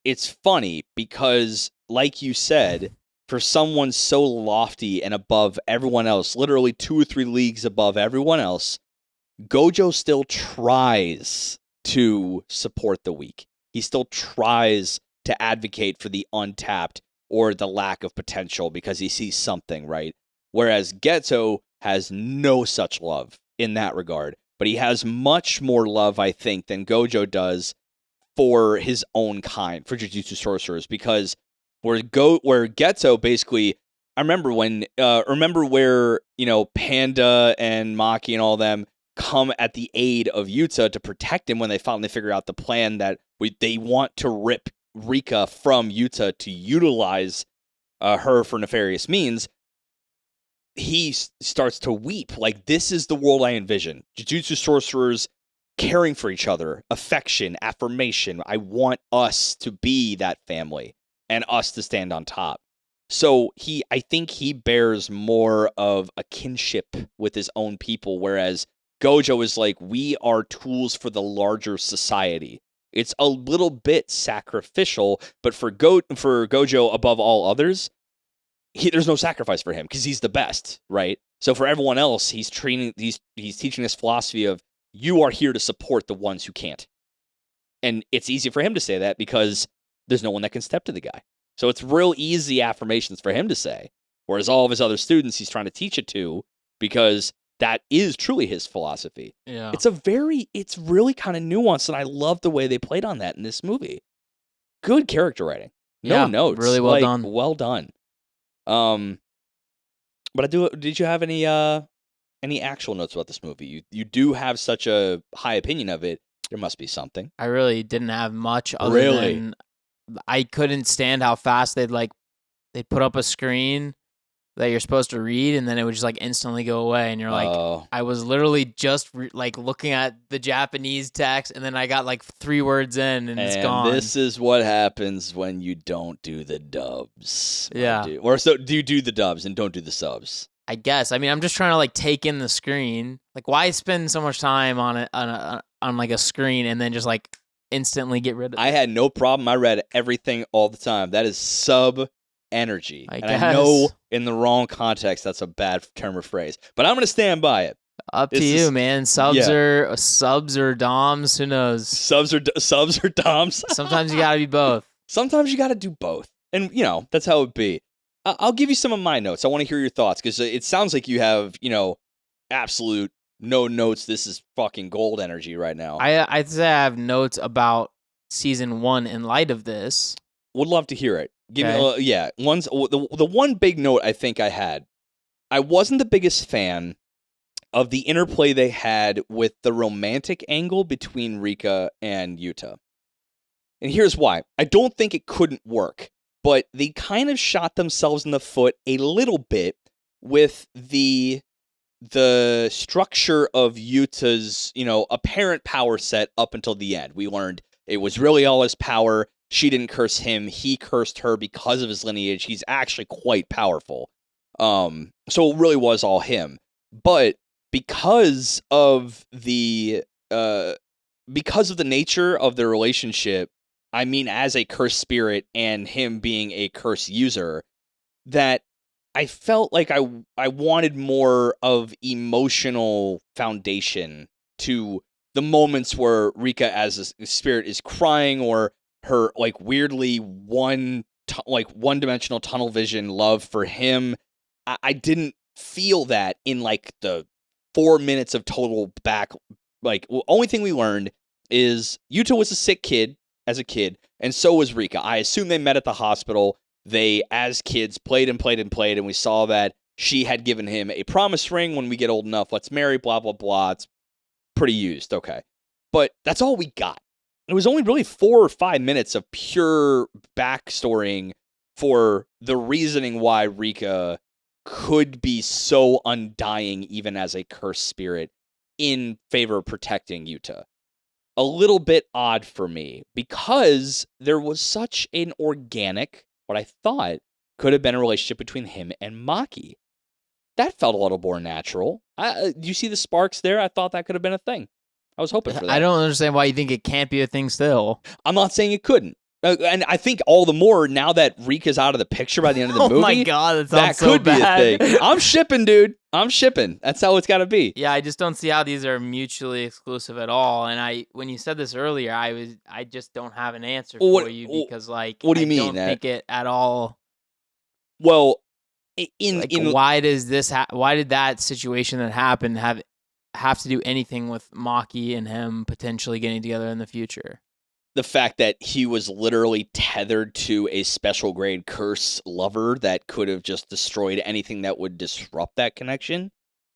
it's funny because, like you said, for someone so lofty and above everyone else, literally 2 or 3 leagues above everyone else, Gojo still tries to support the weak. He still tries to advocate for the untapped or the lack of potential because he sees something, right? Whereas Geto has no such love in that regard, but he has much more love, I think, than Gojo does for his own kind, for Jujutsu sorcerers, because where Geto basically, I remember where, you know, Panda and Maki and all them come at the aid of Yuta to protect him when they finally figure out the plan that they want to rip Rika from Yuta to utilize her for nefarious means. He starts to weep. Like, this is the world I envision. Jujutsu sorcerers caring for each other, affection, affirmation. I want us to be that family and us to stand on top. So I think he bears more of a kinship with his own people, whereas Gojo is like, we are tools for the larger society. It's a little bit sacrificial, but for Gojo above all others, there's no sacrifice for him because he's the best, right? So for everyone else, he's teaching this philosophy of you are here to support the ones who can't. And it's easy for him to say that because there's no one that can step to the guy. So it's real easy affirmations for him to say. Whereas all of his other students, he's trying to teach it to because that is truly his philosophy. Yeah. It's really kind of nuanced, and I love the way they played on that in this movie. Good character writing. No notes. Really well done. Well done. But did you have any actual notes about this movie? You do have such a high opinion of it. There must be something. I really didn't have much other than I couldn't stand how fast they'd put up a screen that you're supposed to read, and then it would just like instantly go away, and you're like, I was literally just looking at the Japanese text, and then I got like 3 words in, and it's gone. This is what happens when you don't do the dubs. Yeah. Or so do you do the dubs and don't do the subs? I guess. I mean, I'm just trying to like take in the screen. Like, why spend so much time on it on like a screen and then just like instantly get rid of it? I had no problem. I read everything all the time. That is sub energy. I know in the wrong context that's a bad term or phrase, but I'm going to stand by it. Up to you, man. Subs or doms, who knows? Subs or doms. Sometimes you got to be both. Sometimes you got to do both. And, that's how it would be. I'll give you some of my notes. I want to hear your thoughts because it sounds like you have, absolute no notes. This is fucking gold energy right now. I'd say I have notes about season 1 in light of this. Would love to hear it. Give me, the one big note I think I had. I wasn't the biggest fan of the interplay they had with the romantic angle between Rika and Yuta. And here's why. I don't think it couldn't work, but they kind of shot themselves in the foot a little bit with the structure of Yuta's, apparent power set up until the end. We learned it was really all his power. She didn't curse him. He cursed her because of his lineage. He's actually quite powerful. So it really was all him. But because of the nature of their relationship, I mean, as a cursed spirit and him being a curse user, that I felt like I wanted more of emotional foundation to the moments where Rika as a spirit is crying, or her like weirdly one-dimensional tunnel vision love for him. I didn't feel that in like the 4 minutes of total back. Like, only thing we learned is Yuta was a sick kid as a kid, and so was Rika. I assume they met at the hospital. They, as kids, played, and we saw that she had given him a promise ring. When we get old enough, let's marry, blah, blah, blah. It's pretty used, okay. But that's all we got. It was only really 4 or 5 minutes of pure backstorying for the reasoning why Rika could be so undying, even as a cursed spirit, in favor of protecting Yuta. A little bit odd for me, because there was such an organic, what I thought could have been a relationship between him and Maki. That felt a little more natural. Do you see the sparks there? I thought that could have been a thing. I was hoping for that. I don't understand why you think it can't be a thing still. I'm not saying it couldn't. And I think all the more now that Rika's out of the picture by the end of the movie. Oh my God, that could bad. be a thing. I'm shipping, dude. I'm shipping. That's how it's got to be. Yeah, I just don't see how these are mutually exclusive at all. And when you said this earlier, I just don't have an answer for you because what do you mean? I don't think it at all. Well, why did that situation that happened have to do anything with Maki and him potentially getting together in the future? The fact that he was literally tethered to a special grade curse lover that could have just destroyed anything that would disrupt that connection.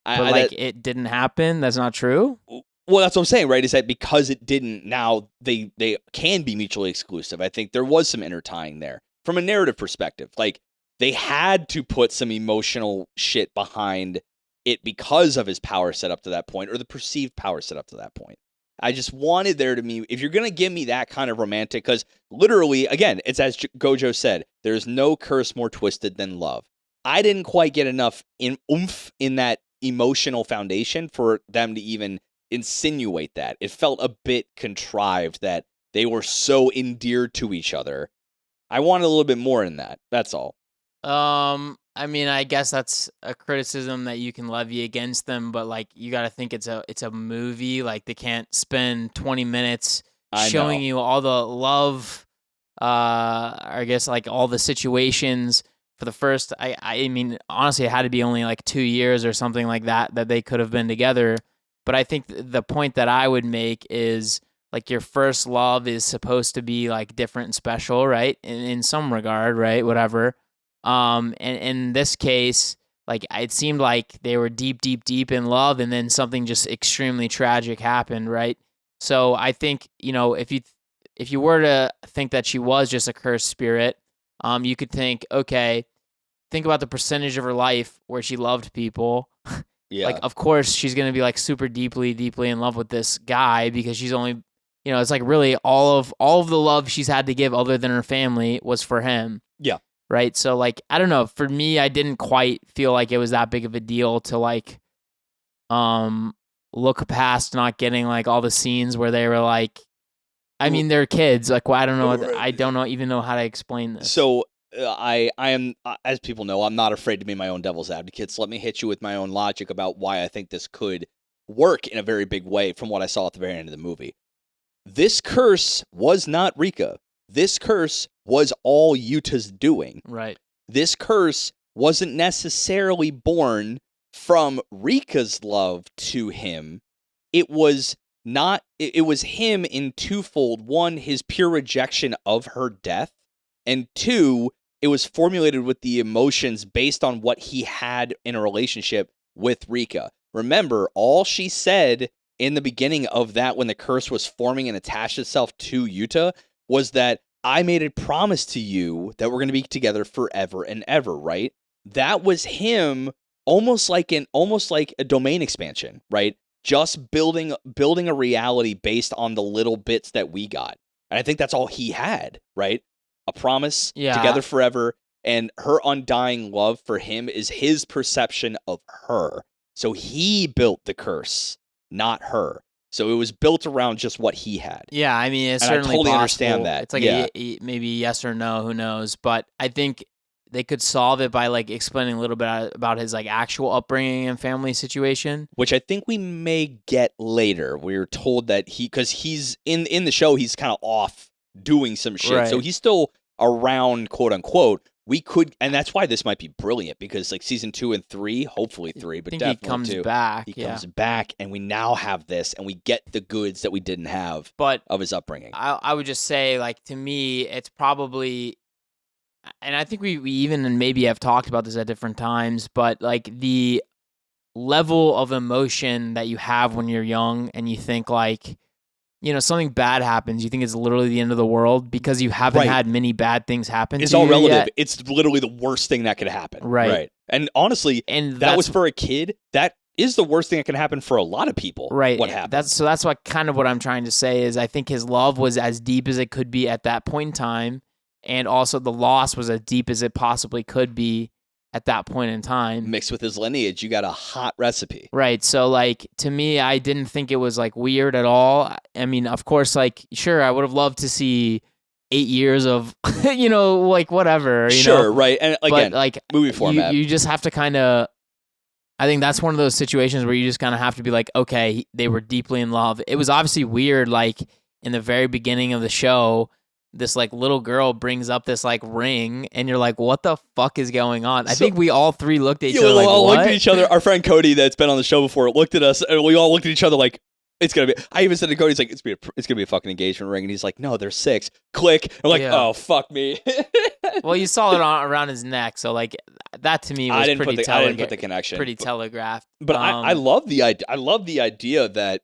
But it didn't happen? That's not true? Well, that's what I'm saying, right? Is that because it didn't, now they can be mutually exclusive. I think there was some intertying there. From a narrative perspective, like, they had to put some emotional shit behind it because of his power set up to that point, or the perceived power set up to that point. I just wanted there to be, if you're going to give me that kind of romantic, because literally, again, it's as Gojo said, there's no curse more twisted than love. I didn't quite get enough oomph in that emotional foundation for them to even insinuate that. It felt a bit contrived that they were so endeared to each other. I wanted a little bit more in that. That's all. I mean, I guess that's a criticism that you can levy against them, but like you got to think it's a movie. Like they can't spend 20 minutes I showing know. you all the love. I guess like all the situations for the first. I mean, honestly, it had to be only like 2 years or something like that they could have been together. But I think the point that I would make is like your first love is supposed to be like different and special, right? In some regard, right? Whatever. And in this case, like it seemed like they were deep, deep, deep in love, and then something just extremely tragic happened, right? So I think if you were to think that she was just a cursed spirit, you could think, okay, think about the percentage of her life where she loved people. Like, Yeah. of course, she's gonna be like super deeply, deeply in love with this guy because she's only, it's like really all of the love she's had to give other than her family was for him. Yeah. Right. So like, I don't know. For me, I didn't quite feel like it was that big of a deal to like, look past not getting like all the scenes where they were like, I mean, they're kids. Like, well, I don't know. I don't know even know how to explain this. So I am, as people know, I'm not afraid to be my own devil's advocate. So let me hit you with my own logic about why I think this could work in a very big way from what I saw at the very end of the movie. This curse was not Rika. This curse was all Yuta's doing. Right. This curse wasn't necessarily born from Rika's love to him. It was not, it was him in twofold. One, his pure rejection of her death. And two, it was formulated with the emotions based on what he had in a relationship with Rika. Remember, all she said in the beginning of that when the curse was forming and attached itself to Yuta was that I made a promise to you that we're going to be together forever and ever, right? That was him almost like a domain expansion, right? Just building a reality based on the little bits that we got. And I think that's all he had, right? A promise, together forever, and her undying love for him is his perception of her. So he built the curse, not her. So it was built around just what he had. Yeah, I mean, it's and certainly I totally possible. understand that. It's like maybe yes or no, who knows? But I think they could solve it by like explaining a little bit about his like actual upbringing and family situation, which I think we may get later. We're told that because he's in the show, he's kind of off doing some shit, right. So he's still around, quote unquote. We could, and that's why this might be brilliant because like season 2 and 3, hopefully 3, but definitely he comes 2, back. He comes back, and we now have this, and we get the goods that we didn't have, of his upbringing. I would just say, like, to me, it's probably, and I think we even maybe have talked about this at different times, but like the level of emotion that you have when you're young and you think like, something bad happens, you think it's literally the end of the world because you haven't had many bad things happen it's to all you relative. yet. It's literally the worst thing that could happen. Right. And honestly, that was for a kid. That is the worst thing that can happen for a lot of people. Right. What happened? That's what kind of what I'm trying to say is I think his love was as deep as it could be at that point in time, and also the loss was as deep as it possibly could be at that point in time. Mixed with his lineage, you got a hot recipe. Right. So, like, to me, I didn't think it was, like, weird at all. I mean, of course, like, sure, I would have loved to see 8 years of, like, whatever. Sure, right. And again, but, like, movie format. You just have to kind of, I think that's one of those situations where you just kind of have to be like, okay, they were deeply in love. It was obviously weird, like, in the very beginning of the show, this like little girl brings up this like ring, and you're like, "What the fuck is going on?" I think we all three looked at each other like, "What?" Looked at each other. Our friend Cody, that's been on the show before, looked at us, and we all looked at each other like, "It's gonna be." I even said to Cody, "He's like, it's gonna be a fucking engagement ring," and he's like, "No, there's 6." Click. I'm like, "Oh fuck me." Well, you saw it around his neck, so like that to me was I didn't put the connection. Pretty telegraphed. But I love the idea. I love the idea that.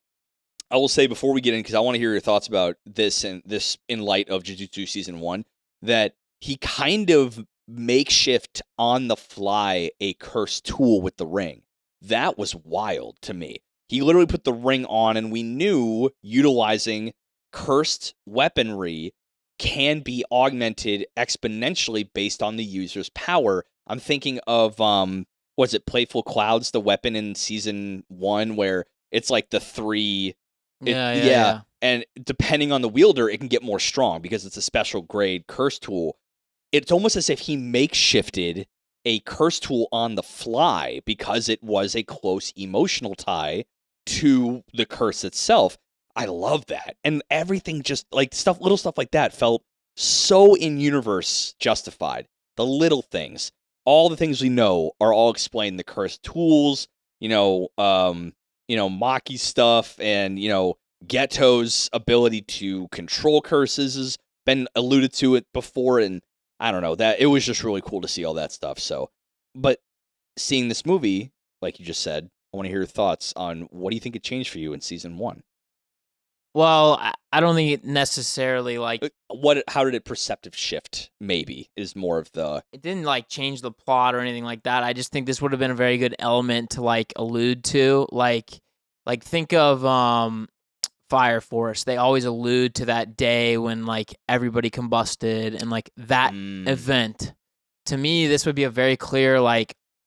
I will say before we get in, because I want to hear your thoughts about this and this in light of Jujutsu Season 1, that he kind of makeshift on the fly a cursed tool with the ring. That was wild to me. He literally put the ring on, and we knew utilizing cursed weaponry can be augmented exponentially based on the user's power. I'm thinking of, was it Playful Clouds, the weapon in Season 1, where it's like the 3... Yeah. And depending on the wielder, it can get more strong because it's a special grade curse tool. It's almost as if he makeshifted a curse tool on the fly because it was a close emotional tie to the curse itself. I love that. And everything just like little stuff like that felt so in universe justified. The little things, all the things we know are all explained. The curse tools, Maki's stuff, and Ghetto's ability to control curses has been alluded to it before, and I don't know, that it was just really cool to see all that stuff. So, but seeing this movie, like you just said, I want to hear your thoughts on what do you think it changed for you in season 1? Well, I don't think it necessarily how did it perceptive shift? Maybe is more of the. It didn't change the plot or anything like that. I just think this would have been a very good element to allude to. Like think of Fire Force. They always allude to that day when everybody combusted and that event. To me, this would be a very clear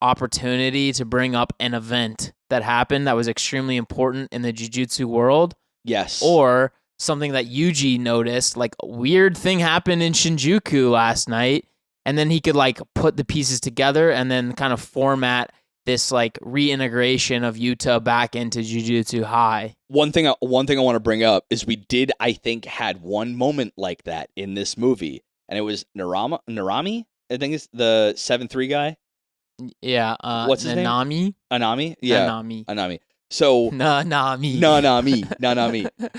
opportunity to bring up an event that happened that was extremely important in the Jujutsu world. Yes. Or something that Yuji noticed, a weird thing happened in Shinjuku last night, and then he could put the pieces together and then kind of format this reintegration of Yuta back into Jujutsu High. One thing I want to bring up is we did, I think, had one moment like that in this movie, and it was Narami, I think it's the 7-3 guy. Yeah. What's his name? Anami? Yeah. Anami. So Nanami.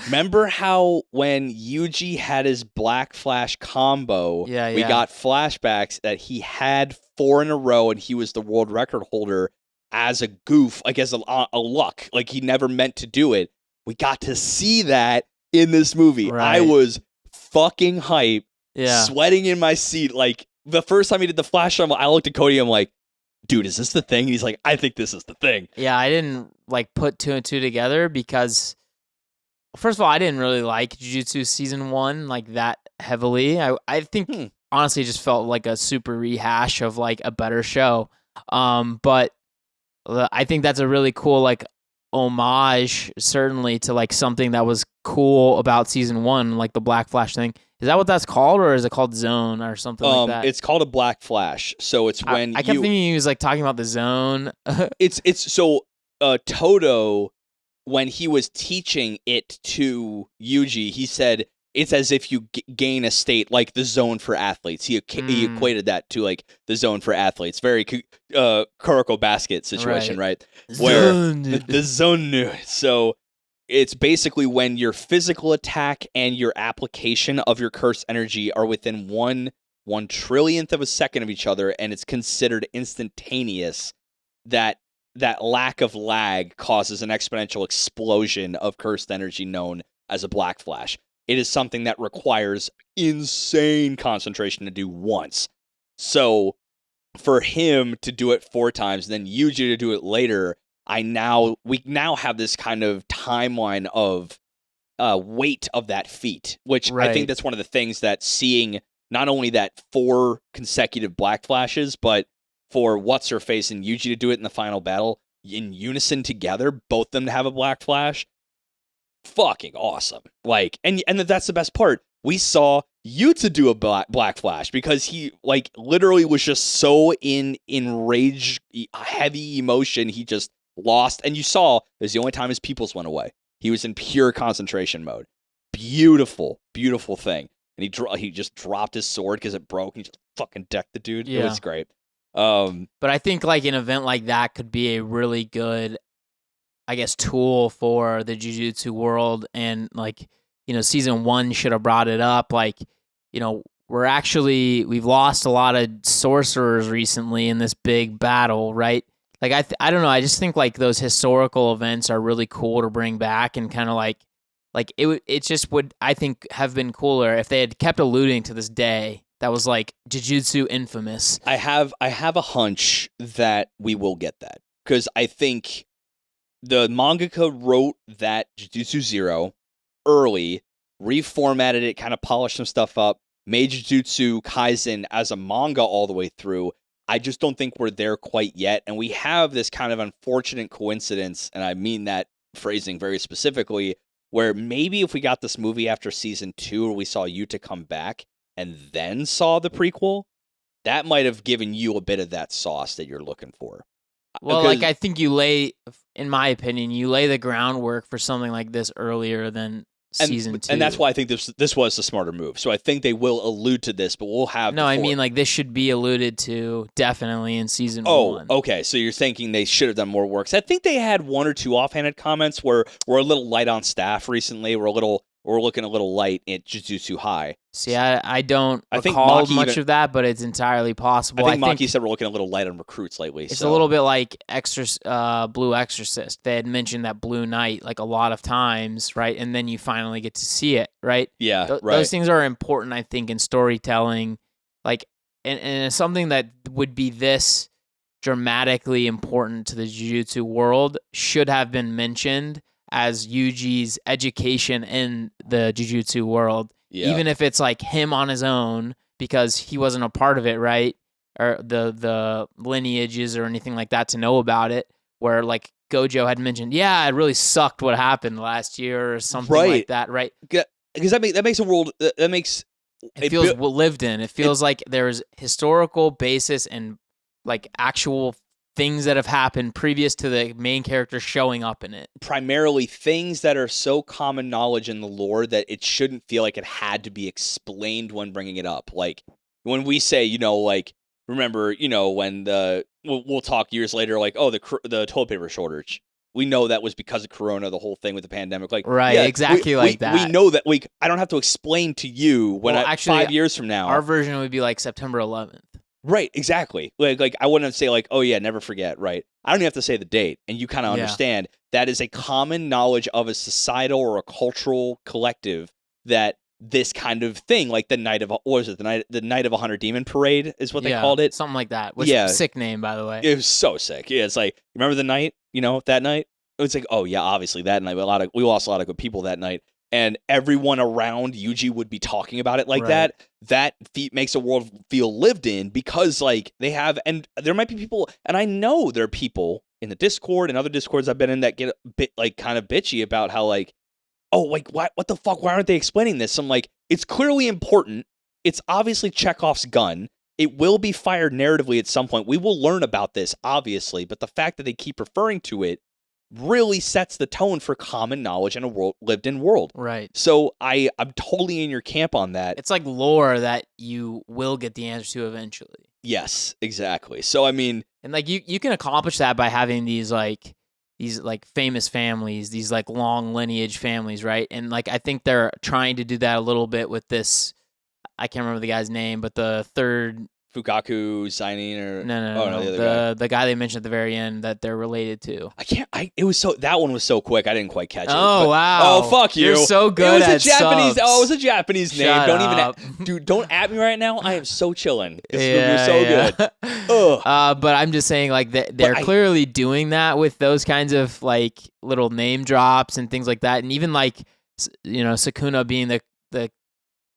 Remember how when Yuji had his Black Flash combo, we got flashbacks that he had 4 in a row and he was the world record holder as a goof, as a luck. He never meant to do it. We got to see that in this movie. Right. I was fucking hype, yeah, sweating in my seat. The first time he did the flash, I looked at Cody, I'm like, dude, is this the thing? And he's like, I think this is the thing. Yeah, I didn't put 2 and 2 together because, first of all, I didn't really like Jujutsu season 1 that heavily. I think honestly it just felt like a super rehash of a better show. But I think that's a really cool homage certainly to something that was cool about season 1, the Black Flash thing. Is that what that's called, or is it called Zone or something like that? It's called a Black Flash. So it's when I kept thinking he was talking about the Zone. it's so Todo, when he was teaching it to Yuji, he said it's as if you gain a state like the Zone for athletes. He equated that to the Zone for athletes. Very Kuroko basket situation, right? Where the Zone knew. So it's basically when your physical attack and your application of your curse energy are within 1/1 of a second of each other, and it's considered instantaneous. That lack of lag causes an exponential explosion of cursed energy known as a Black Flash. It is something that requires insane concentration to do once. So for him to do it 4 times, then Yuji to do it later, we now have this kind of timeline of weight of that feat, which I think that's one of the things that seeing not only that 4 consecutive Black Flashes, but for What's-Her-Face and Yuji to do it in the final battle in unison together, both of them to have a Black Flash, fucking awesome. And that's the best part. We saw Yuta do a Black Flash because he literally was just so in rage, heavy emotion, he just lost. And you saw it was the only time his pupils went away. He was in pure concentration mode. Beautiful, beautiful thing. And he just dropped his sword because it broke. And he just fucking decked the dude. Yeah. It was great. But I think an event like that could be a really good, I guess, tool for the Jujutsu world. And season 1 should have brought it up. We've lost a lot of sorcerers recently in this big battle, right? I don't know. I just think those historical events are really cool to bring back, and kind of it just would, I think, have been cooler if they had kept alluding to this day that was Jujutsu infamous. I have a hunch that we will get that, because I think the mangaka wrote that Jujutsu 0 early, reformatted it, kind of polished some stuff up, made Jujutsu Kaisen as a manga all the way through. I just don't think we're there quite yet. And we have this kind of unfortunate coincidence, and I mean that phrasing very specifically, where maybe if we got this movie after season 2 where we saw Yuta come back and then saw the prequel, that might have given you a bit of that sauce that you're looking for. Well, like I think in my opinion, you lay the groundwork for something like this earlier than season 2. And that's why I think this was the smarter move. So I think they will allude to this, but we'll have... No, I mean, like, this should be alluded to definitely in season 1. Oh, okay. So you're thinking they should have done more work. So I think they had one or two offhanded comments where we're a little light on staff recently. We're looking a little light at Jujutsu High. See, I don't recall much of that, but it's entirely possible. I think Maki said we're looking a little light on recruits lately. It's a little bit like Blue Exorcist. They had mentioned that Blue Knight like a lot of times, right? And then you finally get to see it, right? Yeah, right. Those things are important, I think, in storytelling. Like, and something that would be this dramatically important to the Jujutsu world should have been mentioned as Yuji's education in the Jujutsu world. Yeah. Even if it's like him on his own because he wasn't a part of it, right? Or the lineages or anything like that to know about it, where like Gojo had mentioned, yeah, it really sucked what happened last year or something like that, right? Because that makes a world that makes it feels lived in. It feels like there's historical basis and like actual things that have happened previous to the main character showing up in it. Primarily things that are so common knowledge in the lore that it shouldn't feel like it had to be explained when bringing it up. Like when we say, like, remember, when we'll talk years later, like, oh, the toilet paper shortage. We know that was because of Corona, the whole thing with the pandemic. Like, right, yeah, exactly like that. We know that. I don't have to explain to you when actually, 5 years from now. Our version would be like September 11th. Right, exactly. Like I wouldn't say like, oh yeah, never forget, right? I don't even have to say the date, and you kind of understand that is a common knowledge of a societal or a cultural collective that this kind of thing, like the night of the night of 100 Demon Parade is what they called it, something like that. Which is a sick name, by the way. It was so sick. Yeah, it's like, remember the night, that night? It's like, oh yeah, obviously that night. We lost a lot of good people that night. And everyone around Yuji would be talking about it like that. That makes a world feel lived in because, like, they have, and there might be people, and I know there are people in the Discord and other Discords I've been in that get a bit, like, kind of bitchy about how, like, oh, like, what the fuck? Why aren't they explaining this? I'm like, it's clearly important. It's obviously Chekhov's gun. It will be fired narratively at some point. We will learn about this, obviously, but the fact that they keep referring to it really sets the tone for common knowledge in a lived-in world. Right. So I'm totally in your camp on that. It's like lore that you will get the answer to eventually. Yes, exactly. So I mean, and like you can accomplish that by having these famous families, these like long lineage families, right? And like I think they're trying to do that a little bit with this. I can't remember the guy's name, but the third. Fukaku, Signing, or no, the guy they mentioned at the very end that they're related to. That one was so quick I didn't quite catch it. Oh wow! Oh fuck you! You're so good at Japanese. subs. Oh, it was a Japanese name. Shut don't up. Dude, don't at me right now. I am so chilling. You're so good. Ugh. But I'm just saying, like they're clearly doing that with those kinds of like little name drops and things like that, and even like Sukuna being the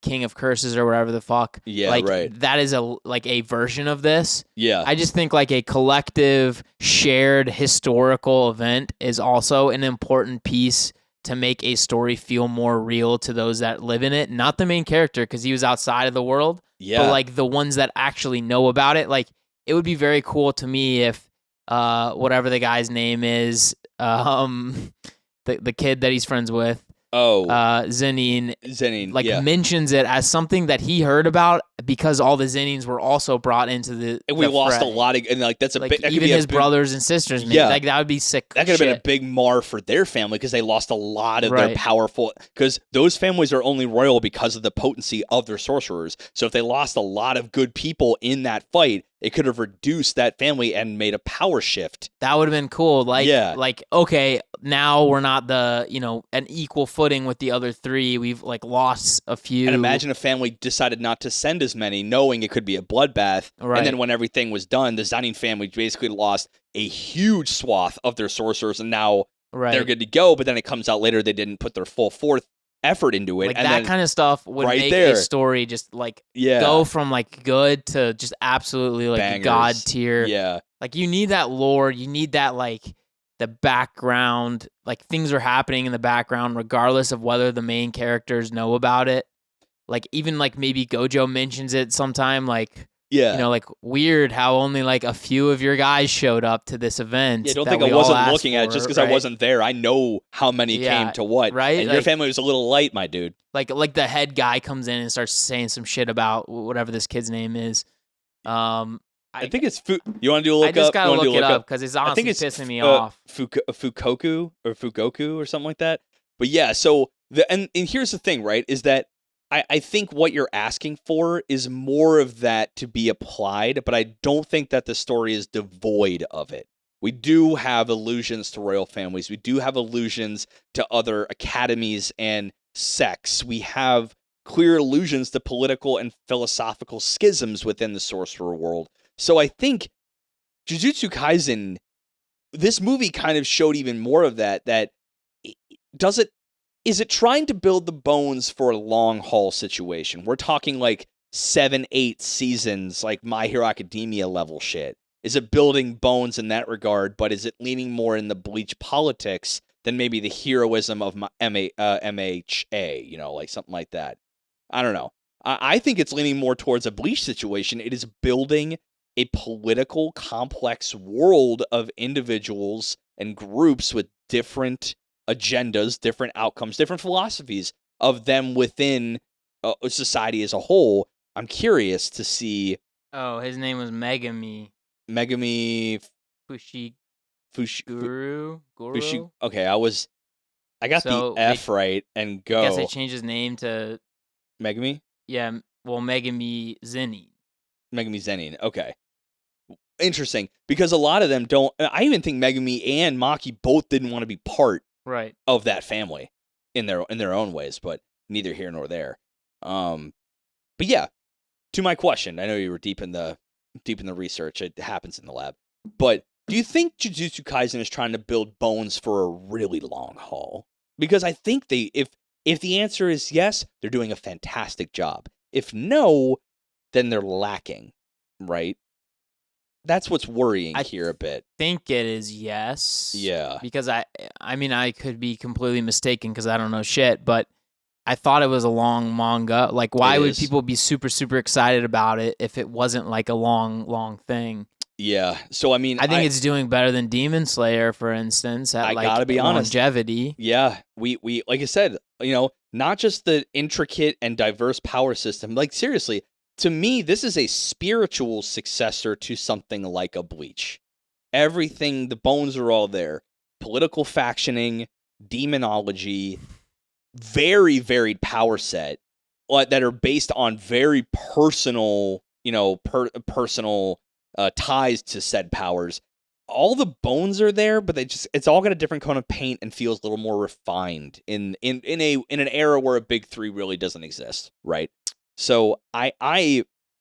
King of Curses or whatever the fuck. Yeah, like, right. That is a version of this. Yeah. I just think like a collective shared historical event is also an important piece to make a story feel more real to those that live in it. Not the main character because he was outside of the world. Yeah. But like the ones that actually know about it. Like it would be very cool to me if whatever the guy's name is, the kid that he's friends with. Zenin mentions it as something that he heard about because all the Zenins were also brought into the. And we lost a lot of, and like that's a big. Even his brothers and sisters, maybe. Like that would be sick. That could have been a big mar for their family because they lost a lot of their powerful. Because those families are only royal because of the potency of their sorcerers. So if they lost a lot of good people in that fight, it could have reduced that family and made a power shift. That would have been cool. Like, okay, now we're not an equal footing with the other three. We've like lost a few. And imagine a family decided not to send as many, knowing it could be a bloodbath. Right. And then when everything was done, the Zanin family basically lost a huge swath of their sorcerers, and now they're good to go. But then it comes out later they didn't put their full effort into it. Like and that then, kind of stuff would make a story just like go from like good to just absolutely like bangers. God tier. Yeah. Like you need that lore, you need that like the background, like things are happening in the background regardless of whether the main characters know about it. Like even like maybe Gojo mentions it sometime, like Yeah. You know, like weird how only like a few of your guys showed up to this event. Yeah, don't that think we I all wasn't asked looking at it just for, because I right? wasn't there. I know how many Yeah, came to what. right? And your Like- family was a little light, my dude. Like the head guy comes in and starts saying some shit about whatever this kid's name is. I think it's you want to do a look I just up? gotta You wanna look do a it up because it's I honestly think it's pissing me off. Fukoku or Fugoku or something like that. But yeah, so and here's the thing, right? Is that I think what you're asking for is more of that to be applied, but I don't think that the story is devoid of it. We do have allusions to royal families. We do have allusions to other academies and sects. We have clear allusions to political and philosophical schisms within the sorcerer world. So I think Jujutsu Kaisen, this movie kind of showed even more of that. Is it trying to build the bones for a long haul situation? We're talking like 7, 8 seasons, like My Hero Academia level shit. Is it building bones in that regard, but is it leaning more in the Bleach politics than maybe the heroism of MHA, you know, like something like that? I don't know. I think it's leaning more towards a Bleach situation. It is building a political, complex world of individuals and groups with different agendas, different outcomes, different philosophies of them within society as a whole. I'm curious to see. Oh, his name was Megami Fushi. Guru. Okay, I got the F right and go. I guess they changed his name to Megami. Yeah, well, Megami Zenin. Okay. Interesting, because a lot of them don't. I even think Megami and Maki both didn't want to be part of that family in their own ways, but neither here nor there. But yeah, to my question, I know you were deep in the research. It happens in the lab, but do you think Jujutsu Kaisen is trying to build bones for a really long haul? Because I think if the answer is yes, they're doing a fantastic job. If no, then they're lacking, right? That's what's worrying here a bit. I think it is yes. Yeah. Because I mean, I could be completely mistaken because I don't know shit, but I thought it was a long manga. Like, why would people be super, super excited about it if it wasn't like a long, long thing? Yeah. So, I mean, I think it's doing better than Demon Slayer, for instance, at like gotta be honest. longevity. Yeah. We like I said, you know, not just the intricate and diverse power system. Like, seriously, to me, this is a spiritual successor to something like a Bleach. Everything, the bones are all there. Political factioning, demonology, very varied power set that are based on very personal, you know, personal ties to said powers. All the bones are there, but it's all got a different coat of paint and feels a little more refined in an era where a big three really doesn't exist, right? So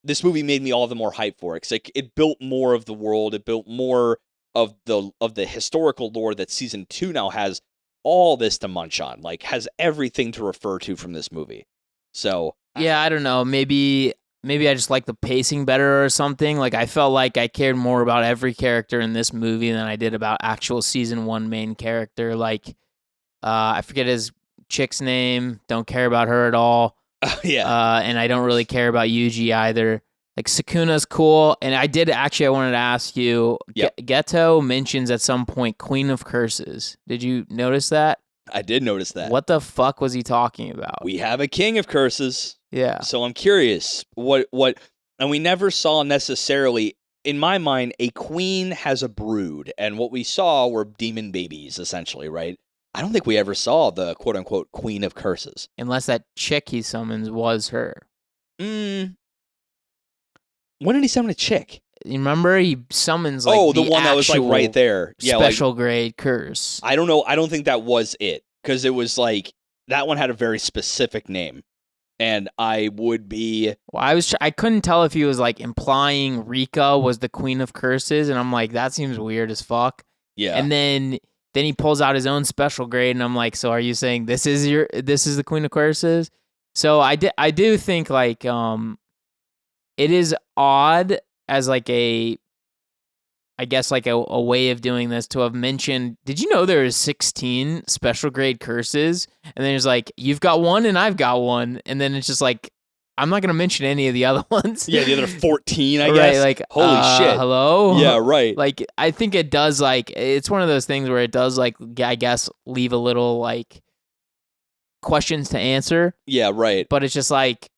this movie made me all the more hyped for it because it built more of the world. It built more of the historical lore that season 2 now has all this to munch on. Like, has everything to refer to from this movie. So yeah, I don't know. Maybe I just like the pacing better or something. Like, I felt like I cared more about every character in this movie than I did about actual season 1 main character. Like, I forget his chick's name. Don't care about her at all. Yeah. And I don't really care about Yuji either. Like, Sukuna's cool. And I wanted to ask you, Geto mentions at some point Queen of Curses. Did you notice that? I did notice that. What the fuck was he talking about? We have a king of curses. Yeah. So I'm curious what and we never saw necessarily, in my mind, a queen has a brood, and what we saw were demon babies, essentially, right? I don't think we ever saw the quote-unquote queen of curses. Unless that chick he summons was her. When did he summon a chick? You remember he summons like the one that was like right there. Yeah, special grade curse. I don't know. I don't think that was it, because it was like that one had a very specific name. And I would be... Well, I couldn't tell if he was like implying Rika was the queen of curses, and I'm like, that seems weird as fuck. Yeah. And then he pulls out his own special grade, and I'm like, so are you saying this is the queen of curses? So I do think like it is odd as like I guess like a way of doing this to have mentioned, did you know there is 16 special grade curses? And then it's like, you've got one and I've got one. And then it's just like I'm not gonna mention any of the other ones. Yeah, the other 14, I right, guess. like Holy shit. hello. Yeah, right. Like I think it does like it's one of those things where it does like I guess leave a little like questions to answer. Yeah, right. But it's just like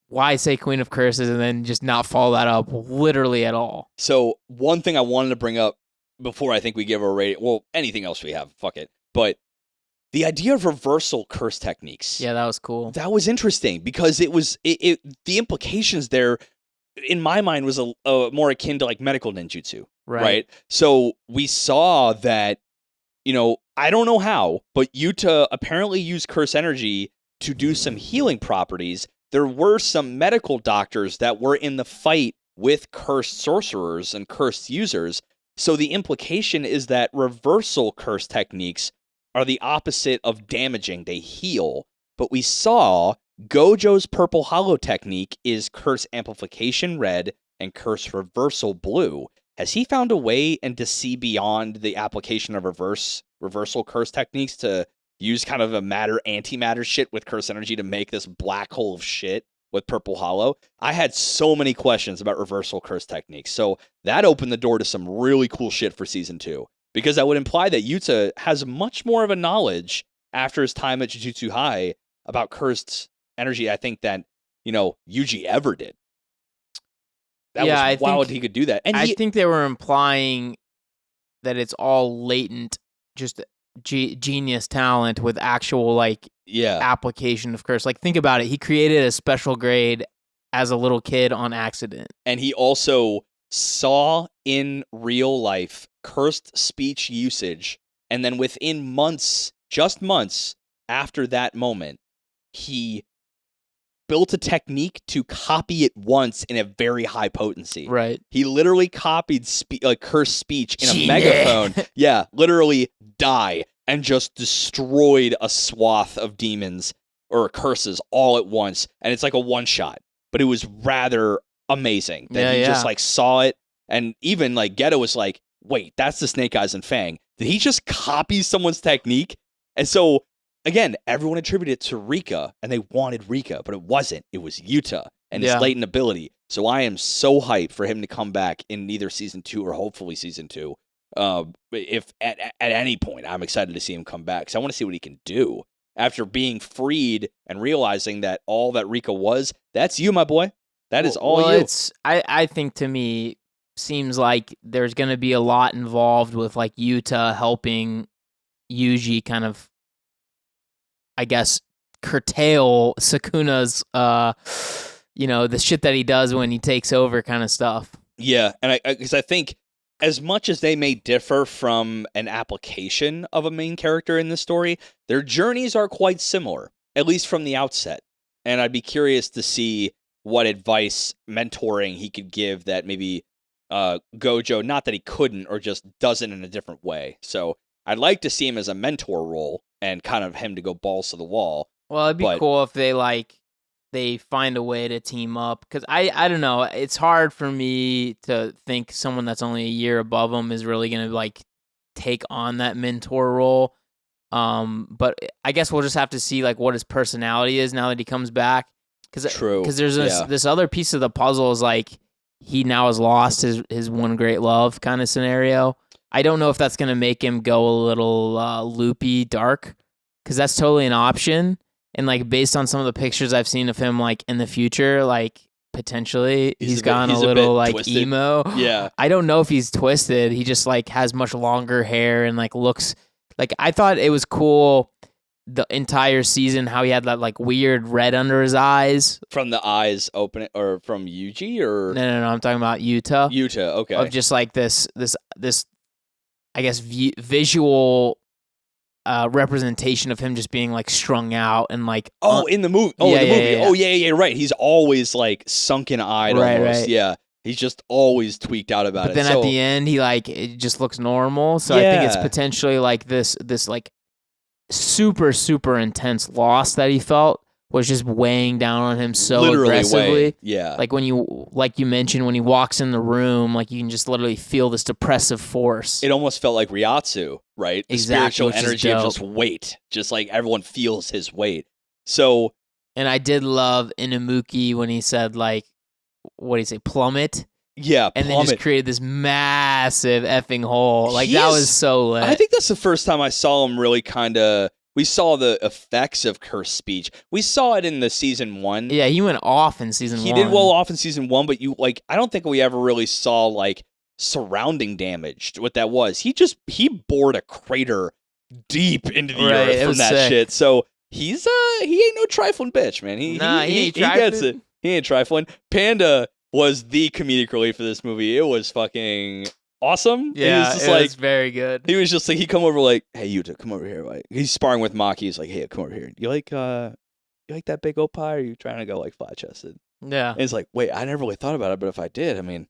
why say Queen of Curses and then just not follow that up literally at all. So one thing I wanted to bring up before I think we give a rating, well, anything else we have, fuck it. But the idea of reversal curse techniques. Yeah, that was cool. That was interesting because it was the implications there, in my mind, was a more akin to like medical ninjutsu, right? So we saw that, I don't know how, but Yuta apparently used curse energy to do some healing properties. There were some medical doctors that were in the fight with cursed sorcerers and cursed users. So the implication is that reversal curse techniques are the opposite of damaging. They heal. But we saw Gojo's purple hollow technique is curse amplification red and curse reversal blue. Has he found a way and to see beyond the application of reversal curse techniques to use kind of a antimatter shit with curse energy to make this black hole of shit with purple hollow? I had so many questions about reversal curse techniques. So that opened the door to some really cool shit for season 2. Because that would imply that Yuta has much more of a knowledge after his time at Jujutsu High about cursed energy, I think, than, Yuji ever did. That was wild he could do that. And I think they were implying that it's all latent, just genius talent with actual, application of curse. Like, think about it. He created a special grade as a little kid on accident. And he also saw in real life cursed speech usage, and then within just months after that moment, he built a technique to copy it once in a very high potency. Right. He literally copied cursed speech in a megaphone. Yeah, literally die and just destroyed a swath of demons or curses all at once, and it's like a one shot. But it was rather amazing that he just saw it, and even Geto was like, wait, that's the Snake Eyes and Fang. Did he just copy someone's technique? And so, again, everyone attributed it to Rika, and they wanted Rika, but it wasn't. It was Yuta and his latent ability. So I am so hyped for him to come back in either season 2 or hopefully season 2. If at any point, I'm excited to see him come back, because I want to see what he can do after being freed and realizing that all that Rika was, that's you, my boy. That is all you. I think, to me, seems like there's going to be a lot involved with Yuta helping Yuji kind of, I guess, curtail Sukuna's, the shit that he does when he takes over kind of stuff. Yeah, and because I think as much as they may differ from an application of a main character in this story, their journeys are quite similar, at least from the outset. And I'd be curious to see what advice, mentoring he could give that maybe Gojo, not that he couldn't, or just does it in a different way. So I'd like to see him as a mentor role and kind of him to go balls to the wall. Well, it'd be cool if they find a way to team up, because I don't know, it's hard for me to think someone that's only a year above him is really going to take on that mentor role. But I guess we'll just have to see what his personality is now that he comes back. Because there's this other piece of the puzzle is he now has lost his one great love kind of scenario. I don't know if that's going to make him go a little loopy dark, because that's totally an option. And based on some of the pictures I've seen of him in the future, potentially he's gone a little emo. Yeah. I don't know if he's twisted. He just has much longer hair and looks I thought it was cool the entire season how he had that weird red under his eyes. From the eyes opening, or from Yuji, or No, I'm talking about Yuta. Yuta, okay. Of just this I guess visual representation of him just being strung out and in the movie. Oh, in the movie. Yeah. Oh yeah, right. He's always sunken eyed almost. Right. Yeah. He's just always tweaked out about it. But then at the end he it just looks normal. So I think it's potentially this super, super intense loss that he felt was just weighing down on him so literally aggressively. Yeah. When you mentioned, when he walks in the room, you can just literally feel this depressive force. It almost felt like Ryatsu, right? The exactly, spiritual energy of just weight. Just everyone feels his weight. So And I did love Inamuki when he said, like, what do you say, plummet? Yeah, and then just created this massive effing hole. Like, that was so lit. I think that's the first time I saw him really kind of... We saw the effects of cursed speech. We saw it in the season 1. Yeah, he went off in season 1. He did well off in season 1, but I don't think we ever really saw, like, surrounding damage, what that was. He bored a crater deep into the earth from that shit. So he ain't no trifling bitch, man. He gets it. He ain't trifling. Panda was the comedic relief for this movie. It was fucking awesome. Yeah, it was very good. He was just like, he come over like, hey, Yuta, come over here. Like, he's sparring with Maki. He's like, hey, come over here. You like that big old pie, or are you trying to go like flat chested? Yeah. And he's like, wait, I never really thought about it, but if I did, I mean,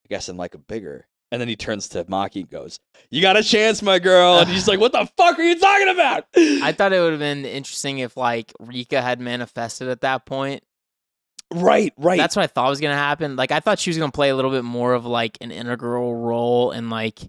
I guess I'm like a bigger. And then he turns to Maki and goes, you got a chance, my girl. And he's like, what the fuck are you talking about? I thought it would have been interesting if, like, Rika had manifested at that point. Right. That's what I thought was going to happen. Like, I thought she was going to play a little bit more of, like, an integral role in, like,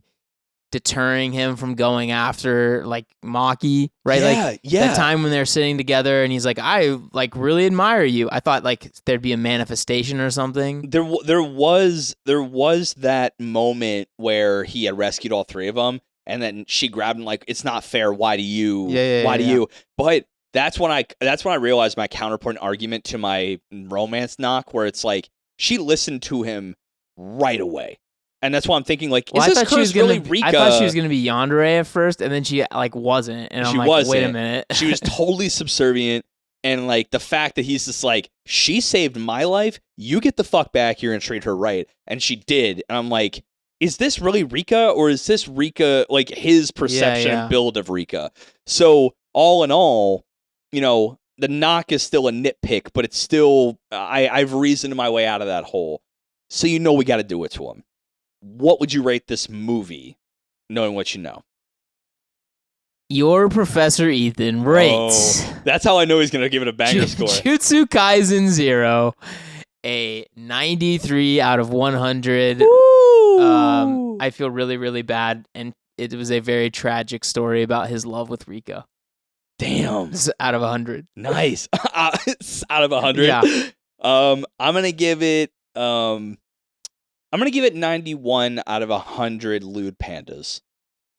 deterring him from going after, like, Maki, right? Yeah. That time when they're sitting together and he's like, I, like, really admire you. I thought, like, there'd be a manifestation or something. There was that moment where he had rescued all 3 of them, and then she grabbed him like, it's not fair. Why do you? Why do you? But that's when I realized my counterpoint argument to my romance knock, where it's like, she listened to him right away. And that's why I'm thinking, like, is this curse really Rika? I thought she was going to be yandere at first, and then she, like, wasn't. And I'm like, wait a minute. She was totally subservient. And, like, the fact that he's just like, she saved my life, you get the fuck back here and treat her right. And she did. And I'm like, is this really Rika? Or is this Rika, like, his perception and build of Rika? So, all in all, you know, the knock is still a nitpick, but it's still, I've reasoned my way out of that hole. So you know we got to do it to him. What would you rate this movie, knowing what you know? Your Professor Ethan rates. Oh, that's how I know he's going to give it a banger score. Jujutsu Kaisen 0, a 93 out of 100. I feel really, really bad, and it was a very tragic story about his love with Rika. Damn. Out of 100. Nice. Out of 100? Yeah. I'm going to give it... I'm going to give it 91 out of 100 lewd pandas.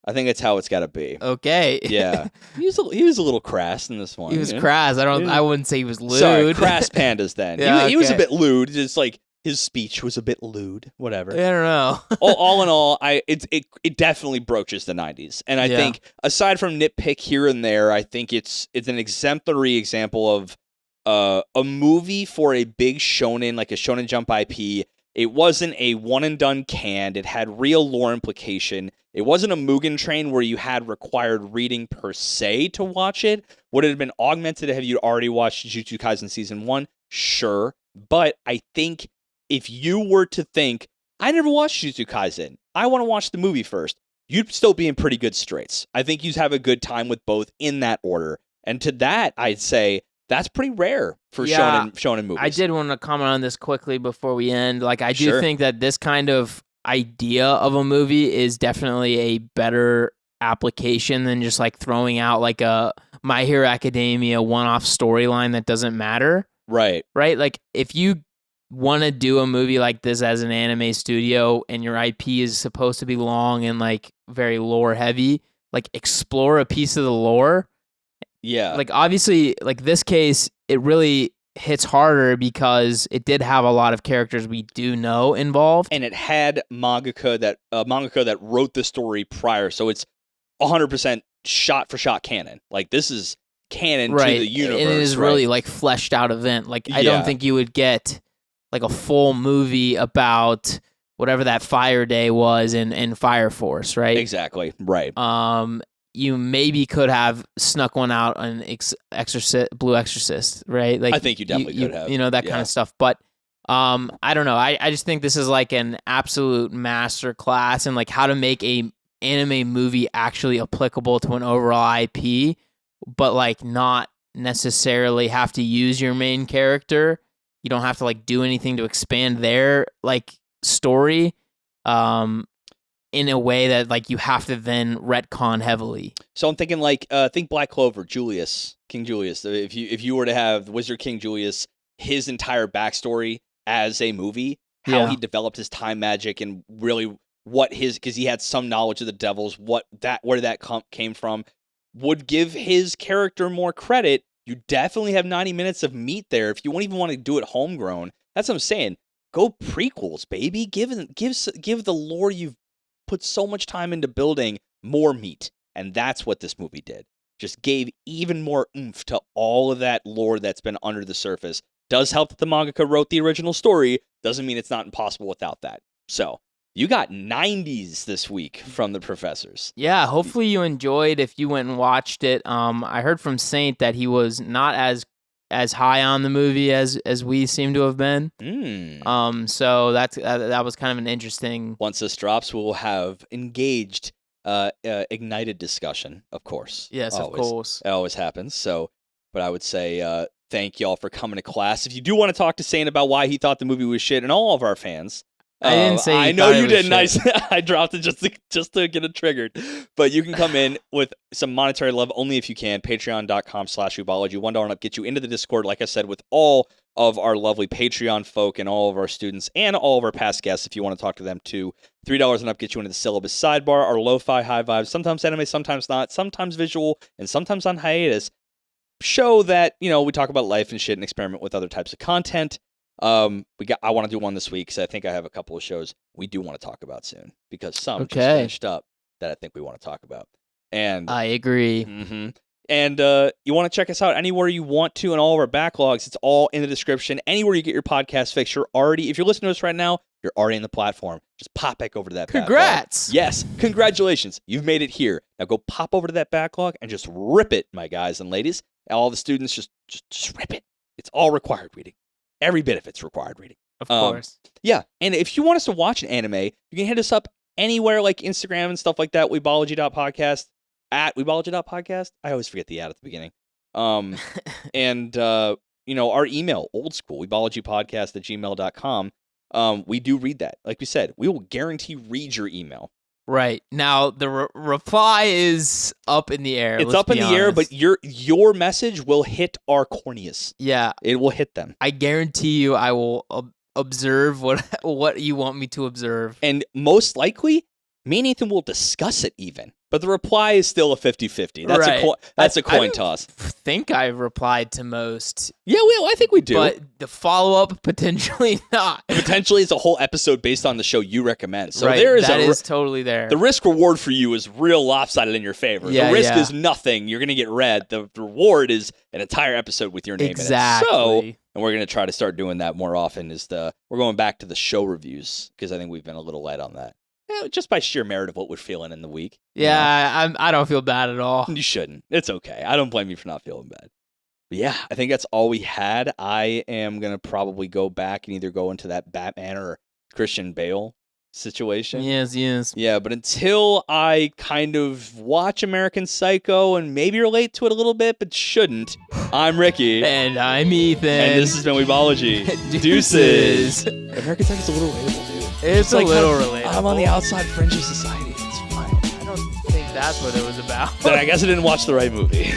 I think that's how it's got to be. Okay. Yeah. He was a little crass in this one. He was crass. I wouldn't say he was lewd. Sorry, crass pandas then. Yeah, he was a bit lewd. Just like his speech was a bit lewd. Whatever. I don't know. all in all, it definitely broaches the 90s. And I think, aside from nitpick here and there, I think it's an exemplary example of a movie for a big shonen, like a Shonen Jump IP. It wasn't a one-and-done canned. It had real lore implication. It wasn't a Mugen Train where you had required reading per se to watch it. Would it have been augmented have you already watched Jujutsu Kaisen Season 1? Sure. But I think if you were to think, I never watched Jujutsu Kaisen, I want to watch the movie first, you'd still be in pretty good straits. I think you'd have a good time with both in that order. And to that, I'd say... that's pretty rare for shonen movies. I did want to comment on this quickly before we end. Like, I do think that this kind of idea of a movie is definitely a better application than just, like, throwing out, like, a My Hero Academia one-off storyline that doesn't matter. Right. Right? Like, if you want to do a movie like this as an anime studio and your IP is supposed to be long and, like, very lore-heavy, like, explore a piece of the lore. Yeah. Like, obviously, like, this case, it really hits harder because it did have a lot of characters we do know involved. And it had mangaka that wrote the story prior, so it's 100% shot-for-shot canon. Like, this is canon to the universe. And it is really, like, fleshed out event. Like, I don't think you would get, like, a full movie about whatever that Fire Day was in Fire Force, right? Exactly, right. You maybe could have snuck one out on Blue Exorcist, right? Like, I think you definitely could have. You know, that kind of stuff. But I don't know. I just think this is like an absolute master class in, like, how to make a anime movie actually applicable to an overall IP, but, like, not necessarily have to use your main character. You don't have to, like, do anything to expand their, like, story. in a way that like you have to then retcon heavily. So I'm thinking like think Black Clover, King Julius. If you were to have Wizard King Julius, his entire backstory as a movie, how he developed his time magic and really because he had some knowledge of the devils, where that came from, would give his character more credit. You definitely have 90 minutes of meat there. If you won't even want to do it homegrown, that's what I'm saying. Go prequels, baby. Give the lore you've put so much time into building more meat. And that's what this movie did. Just gave even more oomph to all of that lore that's been under the surface. Does help that the mangaka wrote the original story. Doesn't mean it's not impossible without that. So, you got 90s this week from the professors. Yeah, hopefully you enjoyed if you went and watched it. I heard from Saint that he was not as high on the movie as we seem to have been. So that was kind of an interesting. Once this drops, we'll have engaged, ignited discussion, of course. Yes, always. Of course. It always happens. So, but I would say thank y'all for coming to class. If you do want to talk to Saint about why he thought the movie was shit, and all of our fans. I didn't say. I know you didn't. I dropped it just to get it triggered. But you can come in with some monetary love only if you can. Patreon.com/Weebology. $1 and up get you into the Discord. Like I said, with all of our lovely Patreon folk and all of our students and all of our past guests, if you want to talk to them too. $3 and up get you into the syllabus sidebar. Our lo-fi high vibes, sometimes anime, sometimes not, sometimes visual, and sometimes on hiatus. Show that we talk about life and shit and experiment with other types of content. I want to do one this week because I think I have a couple of shows we do want to talk about soon because some just finished up that I think we want to talk about. And I agree. Mm-hmm. And you want to check us out anywhere you want to, and all of our backlogs. It's all in the description. Anywhere you get your podcast fix, if you're listening to us right now, you're already in the platform. Just pop back over to that Congrats! backlog. Yes, congratulations. You've made it here. Now go pop over to that backlog and just rip it, my guys and ladies. All the students, just rip it. It's all required reading. Every bit of it's required reading. Of course. Yeah, and if you want us to watch an anime, you can hit us up anywhere like Instagram and stuff like that, weebology.podcast, at weebology.podcast. I always forget the at the beginning. And, our email, old school, weebologypodcast@gmail.com. We do read that. Like we said, we will guarantee read your email. Right. Now, the reply is up in the air. It's up in the air, but your message will hit our corneas. Yeah. It will hit them. I guarantee you I will observe what you want me to observe. And most likely, me and Ethan will discuss it even. But the reply is still a 50-50. That's a coin toss. I think I replied to most. Yeah, I think we do. But the follow-up, potentially not. Potentially it's a whole episode based on the show you recommend. So right, that is totally there. The risk-reward for you is real lopsided in your favor. Yeah, the risk is nothing. You're going to get read. The reward is an entire episode with your name in it. So, and we're going to try to start doing that more often. We're going back to the show reviews because I think we've been a little light on that. Just by sheer merit of what we're feeling in the week. Yeah, I don't feel bad at all. You shouldn't. It's okay. I don't blame you for not feeling bad. But yeah, I think that's all we had. I am going to probably go back and either go into that Batman or Christian Bale situation. Yes. Yeah, but until I kind of watch American Psycho and maybe relate to it a little bit, but shouldn't, I'm Ricky. And I'm Ethan. And this has been Weebology. Deuces. American Psycho's a little relatable, dude. It's a little relatable. I'm on the outside fringe of society. It's fine. I don't think that's what it was about. Then I guess I didn't watch the right movie.